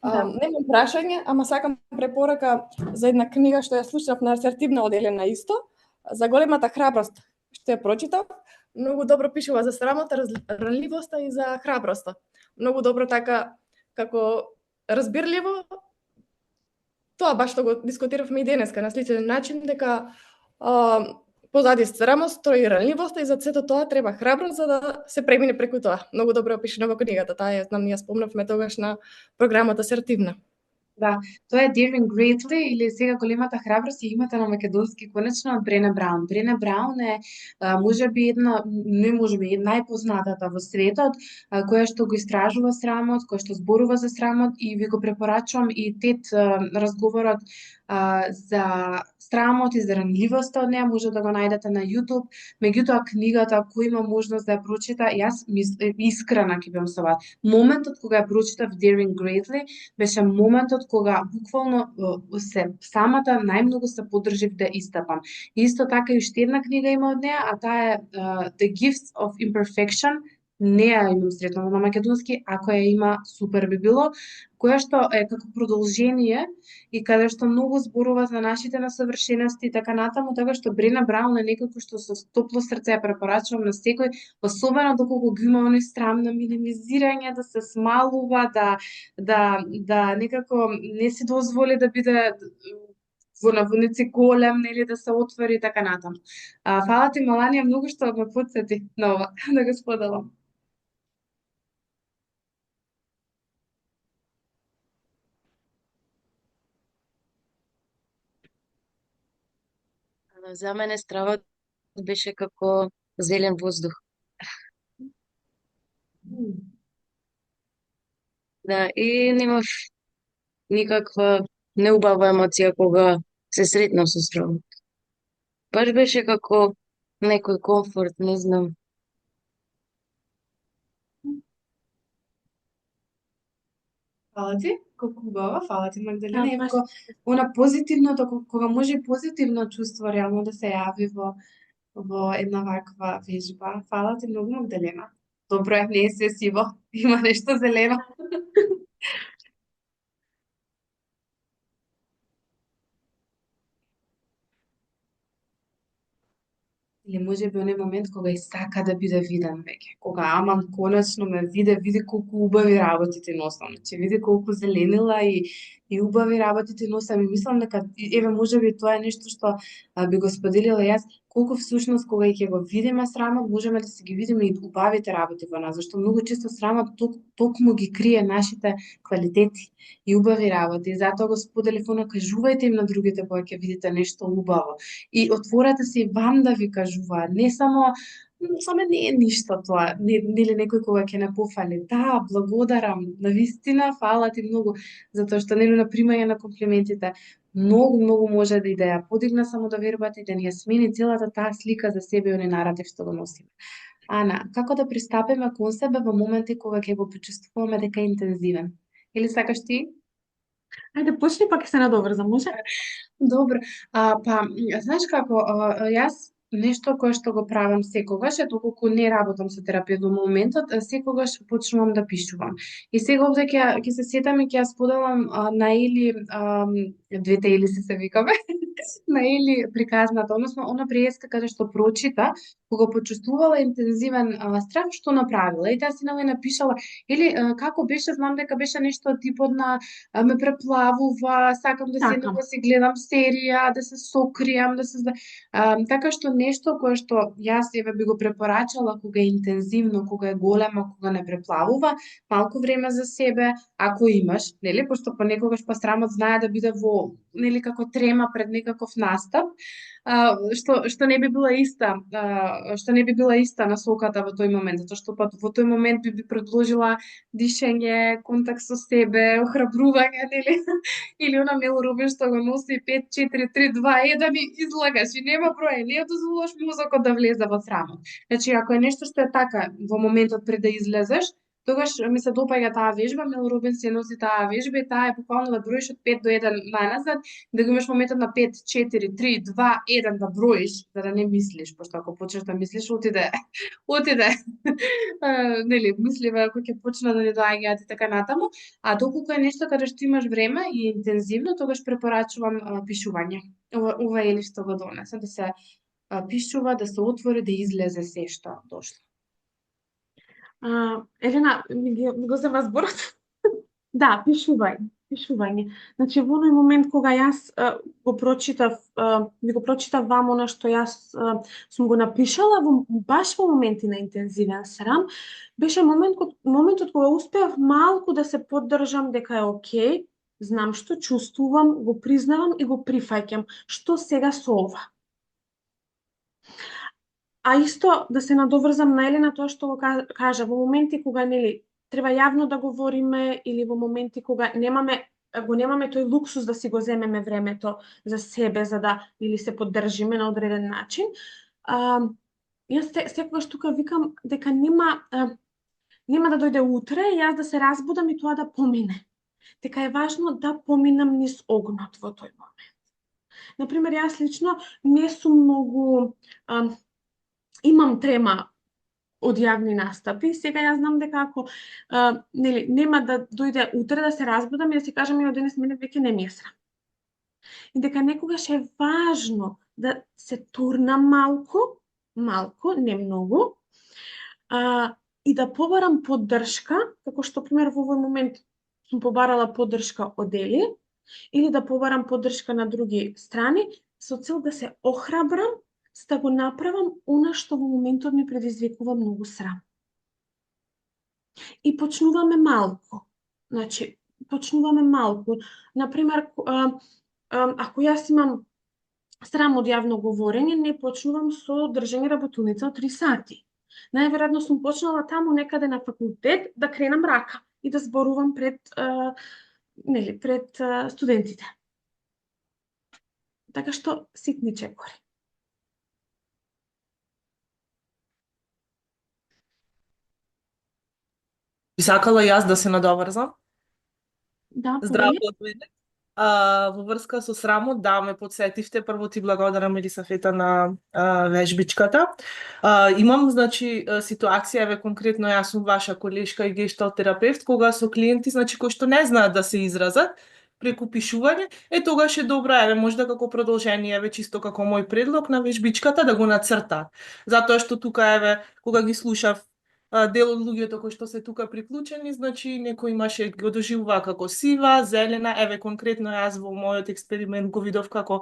Speaker 1: Да.
Speaker 3: Немам прашање, ама сакам препорака за една книга што ја слушнав на асертивна од Елена исто, за големата храброст, што ја прочитав. Многу добро пишува за срамота, ранливоста и за храброста. Многу добро така, како разбирливо. Тоа баш што го дискутиравме и денеска на сличен начин, дека позади срамост стои ранливоста и за сето тоа треба храброст за да се премине преку тоа. Многу добро опишано во книгата, таа ја знам, ја спомнавме тогаш на програмата Асертивна.
Speaker 1: Да, тоа е Daring Greatly или сега големата храброст ја имате на македонски конечно од Брене Браун. Брене Браун е можеби една, не можеби, најпознатата во светот која што го истражува срамот, која што зборува за срамот и ви го препорачувам и тет разговорот за срамот и за ранливоста од неа, може да го најдете на YouTube. Меѓутоа книгата кој има можност да ја прочита, јас искрена ќе бидам со вас. Моментот кога ја прочитав Daring Greatly беше моментот кога буквално самата најмногу се поддржив да истапам. Исто така и уште една книга има од неа, а таа е The Gifts of Imperfection. Не ја имам сретно на македонски, ако ја има, супер би било, која што е како продолжение и каде што многу зборува за нашите несовршености и така натаму, така што Брена Браун е некако што со топло срце ја препорачувам на секој, особено доколку го има оној страм на минимизирање, да се смалува, да некако не си дозволи да биде во наводници голем, нели да се отвори и така натаму. Фала ти, Маланија, многу што ме потсети на ова, да го споделам.
Speaker 6: За мене стравот беше како зелен воздух. Да, и немав никаква неубава емоција кога се сретнав со стравот. Баш беше како некој комфорт, не знам.
Speaker 1: Фала ти, колку убава, фала ти
Speaker 2: Да,
Speaker 1: Магдалина.
Speaker 2: баш.
Speaker 1: Иако она позитивното, кога може и позитивно чувство реално да се јави во една ваква вежба. Фала ти многу Магдалина. Добро е, не е све сиво, има нешто зелено. Или може би оној момент кога и сака да биде виден веќе. Кога аман конечно ме види колку убави работи ти носам. Значи види колку зеленила и убави работи ти носам. И мислам дека еве можеби тоа е нешто што би го споделила јас, колку всушност кога и ќе го видиме срамот, можеме да си ги видиме и убавите работи во нас, зашто многу често срамот токму ги крие нашите квалитети и убави работи. И затоа го споделив оно, кажувајте им на другите кога ќе видите нешто убаво. И отворете се и вам да ви кажуваат, не само саме не е ништо тоа, нели некој кога ќе не пофали. Да, благодарам, навистина, фала ти многу, затоа што нели на примање на комплиментите многу може да ја подигна самодовербата и да ни ја смени целата таа слика за себе и оној наратив што го носиме. Ана, како да пристапиме кон себе во моменти кога ќе го почувствуваме дека е интензивен? Или сакаш ти?
Speaker 2: Ајде, почни, па ќе се надоврзам, може?
Speaker 1: Добро. Па, знаеш како, јас нешто кое што го правам секогаш, доколку не работам со терапија до моментот, секогаш почнувам да пишувам. И сега овде ќе се сетам и ќе ја споделам на Или, двете Или се викаме, на Или приказната, односно она приеска каде што прочита, кога почувствувала интензивен страх, што направила. И таа си е напишала, или како беше, знам дека беше нешто типот на ме преплавува, сакам да седнам
Speaker 2: Така.
Speaker 1: да си гледам серија, да се сокријам, да се така што нешто кое што јас еве би го препорачала кога е интензивно, кога е големо, кога не преплавува, малку време за себе, ако имаш, нели, пошто понекогаш па срамот знае да биде во, нели, како трема пред некаков настап, што не би била иста, што не би била иста насоката во тој момент, затоа што па во тој момент би предложила дишење, контакт со себе, охрабрување, нели? Или она Мел Робин што го носи 5, 4, 3, 2, 1 и излагаш и нема број, не ја дозволуваш мозокот да влезе во срамот. Значи, ако е нешто што е така во моментот пред да излезеш, тогаш ми се допаѓа таа вежба, Мел Робин се носи таа вежба и таа е буквално да броиш од 5 до 1 наназад, да го имаш моментот на 5, 4, 3, 2, 1 да броиш, за да не мислиш, пошто ако почнеш да мислиш, отиде. Нели, мисливе ако ќе почна да ни доаѓаат и така натаму, а доколку е нешто каде што имаш време и интензивно, тогаш препорачувам пишување. Ова е што го донесе, да се пишува, да се отвори, да излезе се што дошло.
Speaker 2: Елена, ми го зема зборот. Да, пишување. Значи, во оној момент кога јас го прочитав, ви го прочитав вам она што јас сум го напишала, баш во моменти на интензивен срам, беше моментот кога успеав малку да се поддржам дека е окей, знам што чувствувам, го признавам и го прифаќам. Што сега со ова? А исто да се надоврзам на Елена тоа што го кажа, во моменти кога нели треба јавно да говориме или во моменти кога го немаме тој луксус да си го земеме времето за себе за да или се поддржиме на одреден начин. Јас секогаш тука викам дека нема да дојде утре и јас да се разбудам и тоа да помине. Дека е важно да поминам низ огнот во тој момент. Например, јас лично не сум многу имам трема од јавни настапи. Сега јас знам дека ако нели нема да дојде утре да се разбудам и да си кажам ја денес мене веќе не ми е срам. И дека некогаш е важно да се турнам малку, не многу, и да побарам поддршка, како што пример во овој момент сум побарала поддршка од Ели, или да побарам поддршка на други страни, со цел да се охрабрам за да го направам она што во моментот ми предизвикува многу срам. И почнуваме малку. Значи, почнуваме малку. Например, ако јас имам срам од јавно говорење, не почнувам со држање работилница од 3 сати. Најверојатно сум почнала таму некаде на факултет да кренам рака и да зборувам пред, нели, пред студентите. Така што ситни чекори.
Speaker 7: Би сакала јас да се надоврзам.
Speaker 2: Да,
Speaker 7: Здраво
Speaker 2: повели?
Speaker 7: од мене. Во врска со срамот, да, ме подсетивте. Прво ти благодарам, Елисафета, на вежбичката. Имам, значи, ситуација, еве конкретно јас сум ваша колешка и гешталт терапевт, кога со клиенти, значи, кои што не знаат да се изразат преку пишување, тогаш е добра, еве, можда како продолжение, еве, чисто како мој предлог на вежбичката, да го нацртаат. Затоа што тука, еве, кога ги слушав дел од луѓето кои што се тука приклучени, значи некој имаше го доживува како сива, зелена, еве конкретно јас во мојот експеримент го видов како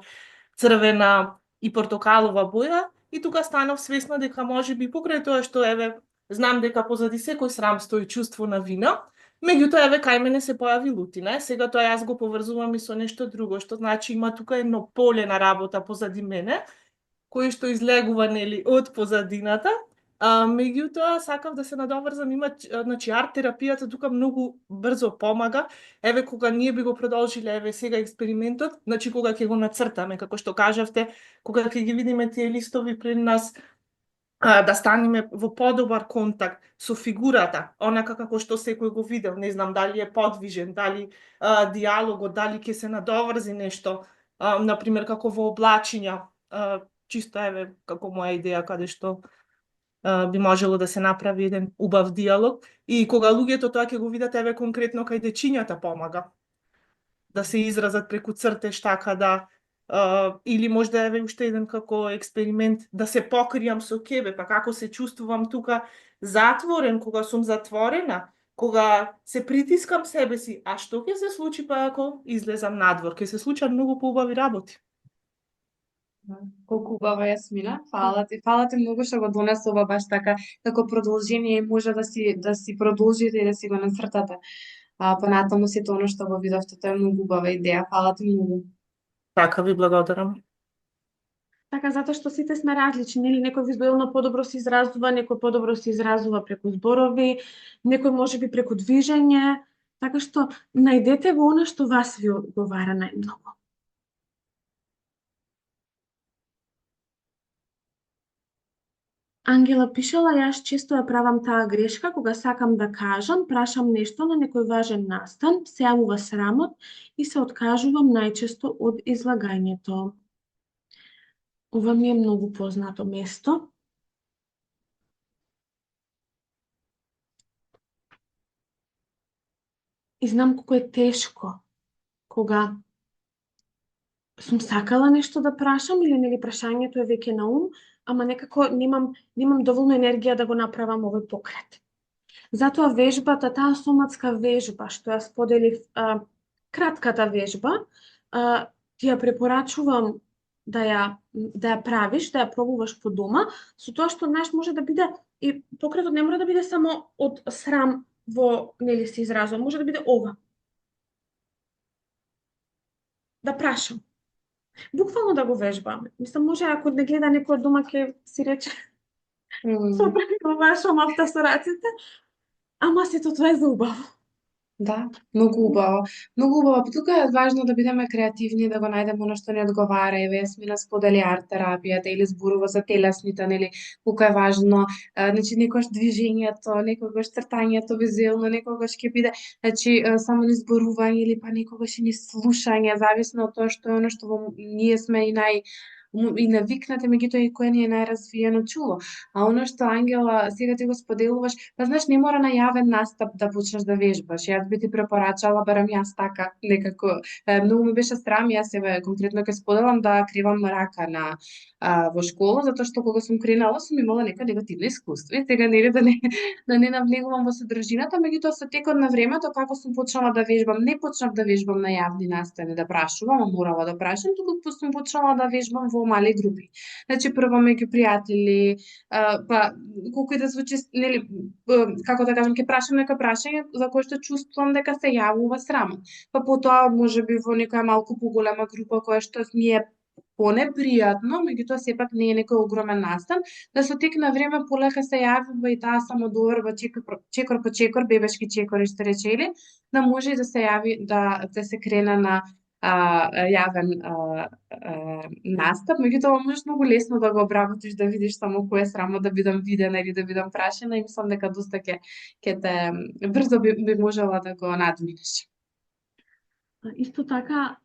Speaker 7: црвена и портокалова боја и тука станав свесна дека можеби покрај тоа што еве знам дека позади секој срам стои чувство на вина, меѓутоа еве кај мене се појави лутина, сега тоа јас го поврзувам и со нешто друго, што значи има тука едно поле на работа позади мене, кој што излегува нели од позадината. Меѓутоа, сакав да се надоврзам, значи, арт терапијата тука многу брзо помага. Еве, кога ние би го продолжиле, еве, сега експериментот, значи, кога ќе го нацртаме, како што кажавте, кога ќе ги видиме тие листови пред нас, да станеме во подобар контакт со фигурата, онака како што секој го видел, не знам дали е подвижен, дали диалогот, дали ќе се надоврзи нешто, например како во облачиња, чисто еве како моја идеја каде што би можело да се направи еден убав диалог и кога луѓето тоа ќе го видат еве конкретно кај дечињата помага да се изразат преку цртеж така да или можда еве уште еден како експеримент да се покријам со кебе, па како се чувствувам тука затворен кога сум затворена, кога се притискам себе си, а што ќе се случи па ако излезам надвор? Ќе се случат многу поубави работи.
Speaker 1: Колку убава Јасмина, фала ти многу што го донесе ова баш така како продолжение и може да си продолжите и да си го нацртате. Понатаму сето оно што го видовте, тоа е многу убава идеја. Фала ти многу.
Speaker 7: Така ви благодарам.
Speaker 2: Така, затоа што сите сме различни, нели некој визуелно подобро се изразува, некој подобро се изразува преку зборови, некој можеби преку движење, така што најдете го она што вас ви одговара најмногу. Ангела пишала, јас често ја правам таа грешка, кога сакам да кажам, прашам нешто на некој важен настан, се јавува срамот и се откажувам најчесто од излагањето. Ова ми е многу познато место. И знам колку е тешко кога сум сакала нешто да прашам или нели прашањето е веќе на ум, ама некако немам доволно енергија да го направам овој покрет. Затоа вежбата, таа соматска вежба што ја споделив, кратката вежба, ти ја препорачувам да ја правиш, да ја пробуваш по дома, со тоа што знаеш може да биде и покретот не мора да биде само од срам во нели се изразувам, може да биде ова. Да прашам. Буквално да го вежбаме. Мислам, може ако не гледа некој од дома ќе си рече ваша мафта со рацете, ама сето тоа е за убаво.
Speaker 1: Да, многу убаво. Многу убаво. Тука е важно да бидеме креативни, да го најдеме оно што ни одговара. Еве, Јасмина сподели арт терапијата или зборува за телесните, нели, колку е важно. Значи, некогаш движењето, некогаш цртањето визуелно, некогаш ќе биде, значи, само ни зборување или па некогаш и ни слушање, зависно од тоа што е оно што ние сме и навикнати, меѓутоа и кое ни е најразвиено чуло. А оно што Ангела сега ти го споделуваш, па знаеш не мора на јавен настап да почнеш да вежбаш. Јас би ти препорачала барем јас така некако. Многу ми беше срам, јас себе конкретно ќе споделам да кривам рака во школа, затоа што кога сум кренала сум имала нека негативно искуство. И сега нели да не навлегувам во содржината, меѓутоа со текот на времето како сум почнала да вежбам, не почнав да вежбам на јавни настани да прашувам, а морала да прашам, туку сум почнала да вежбам во мали групи. Значи прво меѓу пријатели, па колку и да звучи, нели, како да кажам, ќе прашам некој прашање за кое што чувствувам дека се јавува срамот. Па потоа можеби во некоја малку поголема група која што ми е понепријатно, меѓутоа сепак не е некој огромен настан, да со тек на време полека се јавува и таа самодоверба чекор по чекор, бебешки чекори што речели, да може и да се јави да се крена на јавен настап, меѓутоа можеш многу лесно да го обработиш, да видиш само кој е срамо да бидам видена или да бидам прашена и мислам дека доста ќе те брзо би можела да го надминеш.
Speaker 2: Исто така,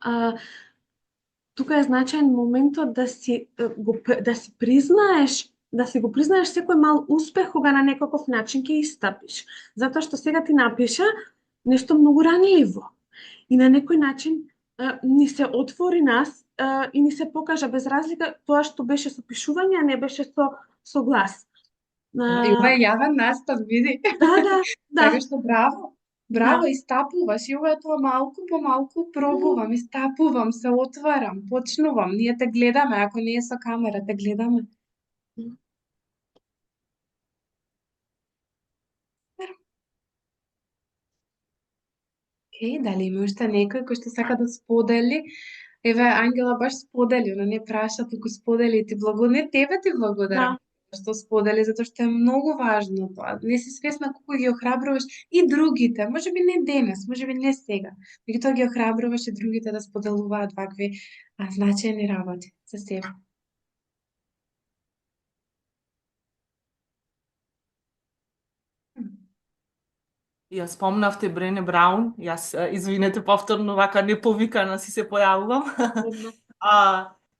Speaker 2: тука е значаен моментот да си признаеш, да си го признаеш секој мал успех кога на некаков начин ќе истапиш. Затоа што сега ти напиша нешто многу ранливо. И на некој начин ни се отвори нас и ни се покажа без разлика тоа што беше со пишување, а не беше со глас.
Speaker 1: И ова е јавен настав, види.
Speaker 2: Да.
Speaker 1: Така што браво. Браво,
Speaker 2: Да.
Speaker 1: истапуваш. И ова е тоа малку по малку пробувам, истапувам, се отварам, почнувам. Ние те гледаме, ако не е со камера, те гледаме. Океј, дали има уште некој кој што сака да сподели? Еве, Ангела баш сподели, она не праша, туку сподели и ти не тебе ти благодарам што сподели, затоа што е многу важно тоа. Не си свесна колку ги охрабруваш и другите, можеби не денес, можеби не сега, меѓутоа ги охрабруваш и другите да споделуваат вакви значајни работи за себе.
Speaker 7: Ја спомнавте Брене Браун, јас извинете повторно вака неповикана си се појавувам.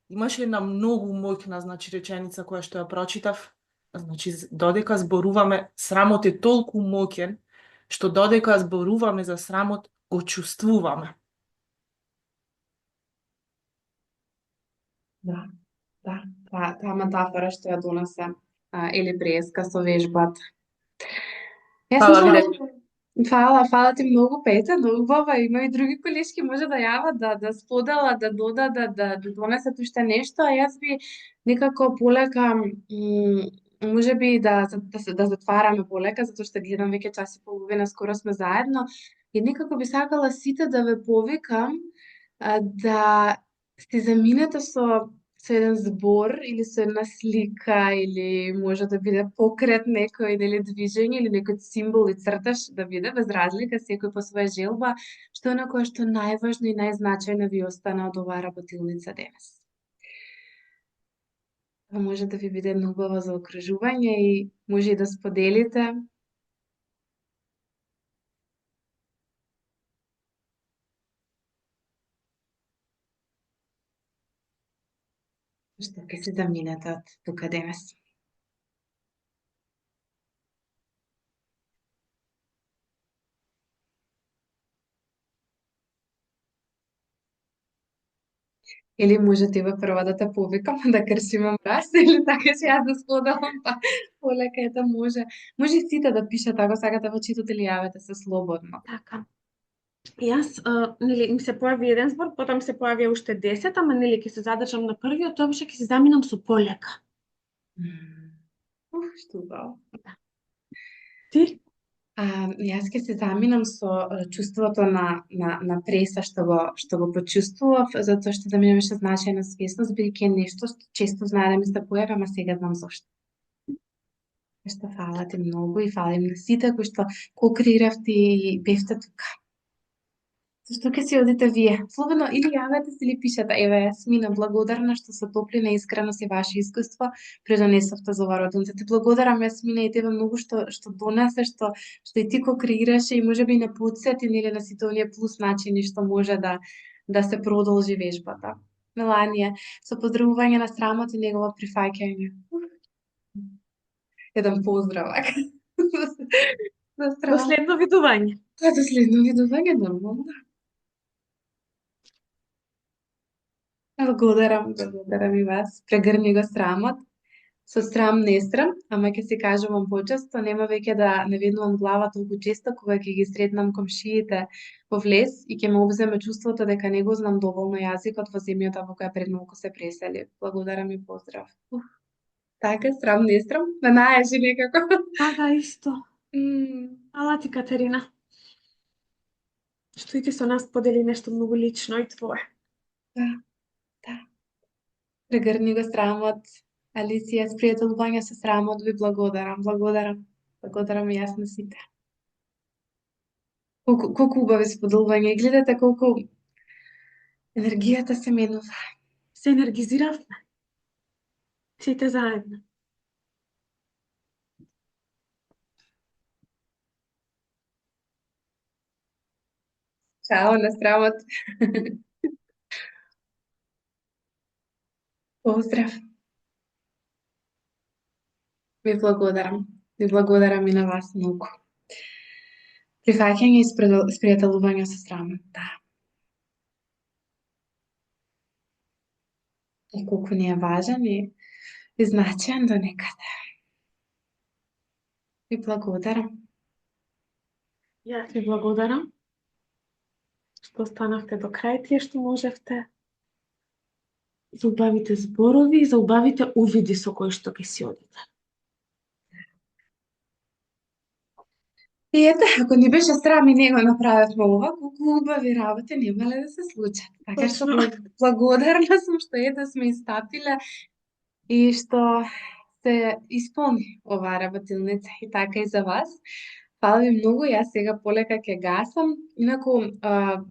Speaker 7: Имаше една многу моќна реченица која што ја прочитав. Значи додека зборуваме, срамот е толку моќен што додека зборуваме за срамот го чувствуваме.
Speaker 1: Да, таа метафора што ја донесе Ели Бреска со вежбата. Фала ти многу, Петя, многу убава. Има и други колешки може да јават, да споделат, да додадат, да донесат уште нешто, а јас би некако полека можеби да затвараме полека, затоа што гледам веќе час и половина, скоро сме заедно, и некако би сакала сите да ве повикам да си заминете со еден збор или со една слика или може да биде покрет некој или движење или некој символ и црташ да биде без разлика секој по своја желба, што е оно што најважно и најзначајно ви остана од оваа работилница денес. Тоа може да ви биде многу убаво за окружување и може и да споделите. Што ќе се заминете од тука денес. Или може тебе прва да те повикам, да кршиме мраз, или така ќе јас да споделам, па полека ете може. Може и сите да пишете, ако сакате во читот или јавете се слободно.
Speaker 2: Така. Јас, нели, ми се појави еден збор, потом се појави уште 10, ама нели ќе се задржам на првиот, тоа беше ќе се заминам со полека.
Speaker 1: Што убаво.
Speaker 2: Ти?
Speaker 1: Јас ќе се заминам со чувството на преса што го почувствував, затоа што за мене беше значајна свесност, бидејќи е нешто што често знае да ми се појави, ама сега знам зошто. Што фала ти многу и фала им на сите кои што креиравте и бевте тука. Зашто ќе си одите вие? Слободно или јавете се или пишете. Еве, јас ми благодарна што со топлина и искреност и ваше искуство придонесовте за ова родилница. Ти благодарам, Јасмина, и тебе многу што донесе, што и ти креираше и можеби не потсети нели на сите оние плюс начини што може да се продолжи вежбата. Меланија, со поздравување на срамот и негово прифаќање. Еден поздрав.
Speaker 2: До следно видување.
Speaker 1: До следно видување, нормално. Благодарам и вас. Прегрни го срамот. Со срам не срам, ама ќе си кажувам почесто, нема веќе да наведнувам глава толку често кога ќе ги сретнам комшиите во лес и ќе ме обземе чувството дека не го знам доволно јазикот во земјата во која пред малку се пресели. Благодарам и поздрав. Така, срам не срам, ме најажи некако.
Speaker 2: Така исто. Ала ти, Катерина. Што и ти со нас подели нешто многу лично и твое.
Speaker 1: Да. Прегрни го срамот. Алисија, спријателување со срамот, ви благодарам, благодарам. Благодарам и јас на сите. Колку убави споделување. Гледате колку енергијата се менува.
Speaker 2: Се енергизиравме. Сите заедно.
Speaker 1: Чао на срамот. Поздрав. Ви благодарам. Ви благодарам и на вас многу. Прифаќање и спријателување со срамот, да. И колку ни е важен и значаен до некаде. Ви благодарам.
Speaker 2: Јас ви благодарам што останавте до крај тие што можевте. За убавите зборови и за убавите увиди со кои што ќе си одите.
Speaker 1: И ете, ако ни беше срам и не го направевме ова, колку убави работи немале да се случат. Така што
Speaker 2: Точно.
Speaker 1: благодарна сум што ете сме истапиле и што се исполни оваа работилница и така и за вас. Фала ви многу, јас сега полека ќе гасам. Инаку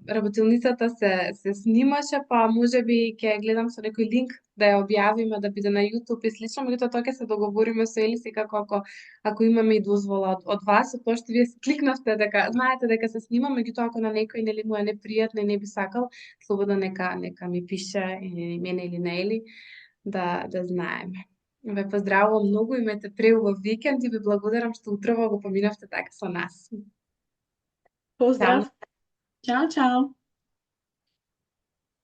Speaker 1: работилницата се снимаше, па можеби ќе гледам со некој линк да ја објавиме, да биде на YouTube и слично, меѓутоа тоа ќе се договориме со Елиси како ако имаме и дозвола од вас, од тоа што вие кликнавте дека знаете дека се снима, меѓутоа ако на некој нели му е непријатно и не би сакал, слободно нека ми пише или мене или на Ели да знаеме. Ве поздравувам многу, имајте преубав викенд и ви благодарам што утрово го поминавте така со нас.
Speaker 2: Поздрав. Чао, чао.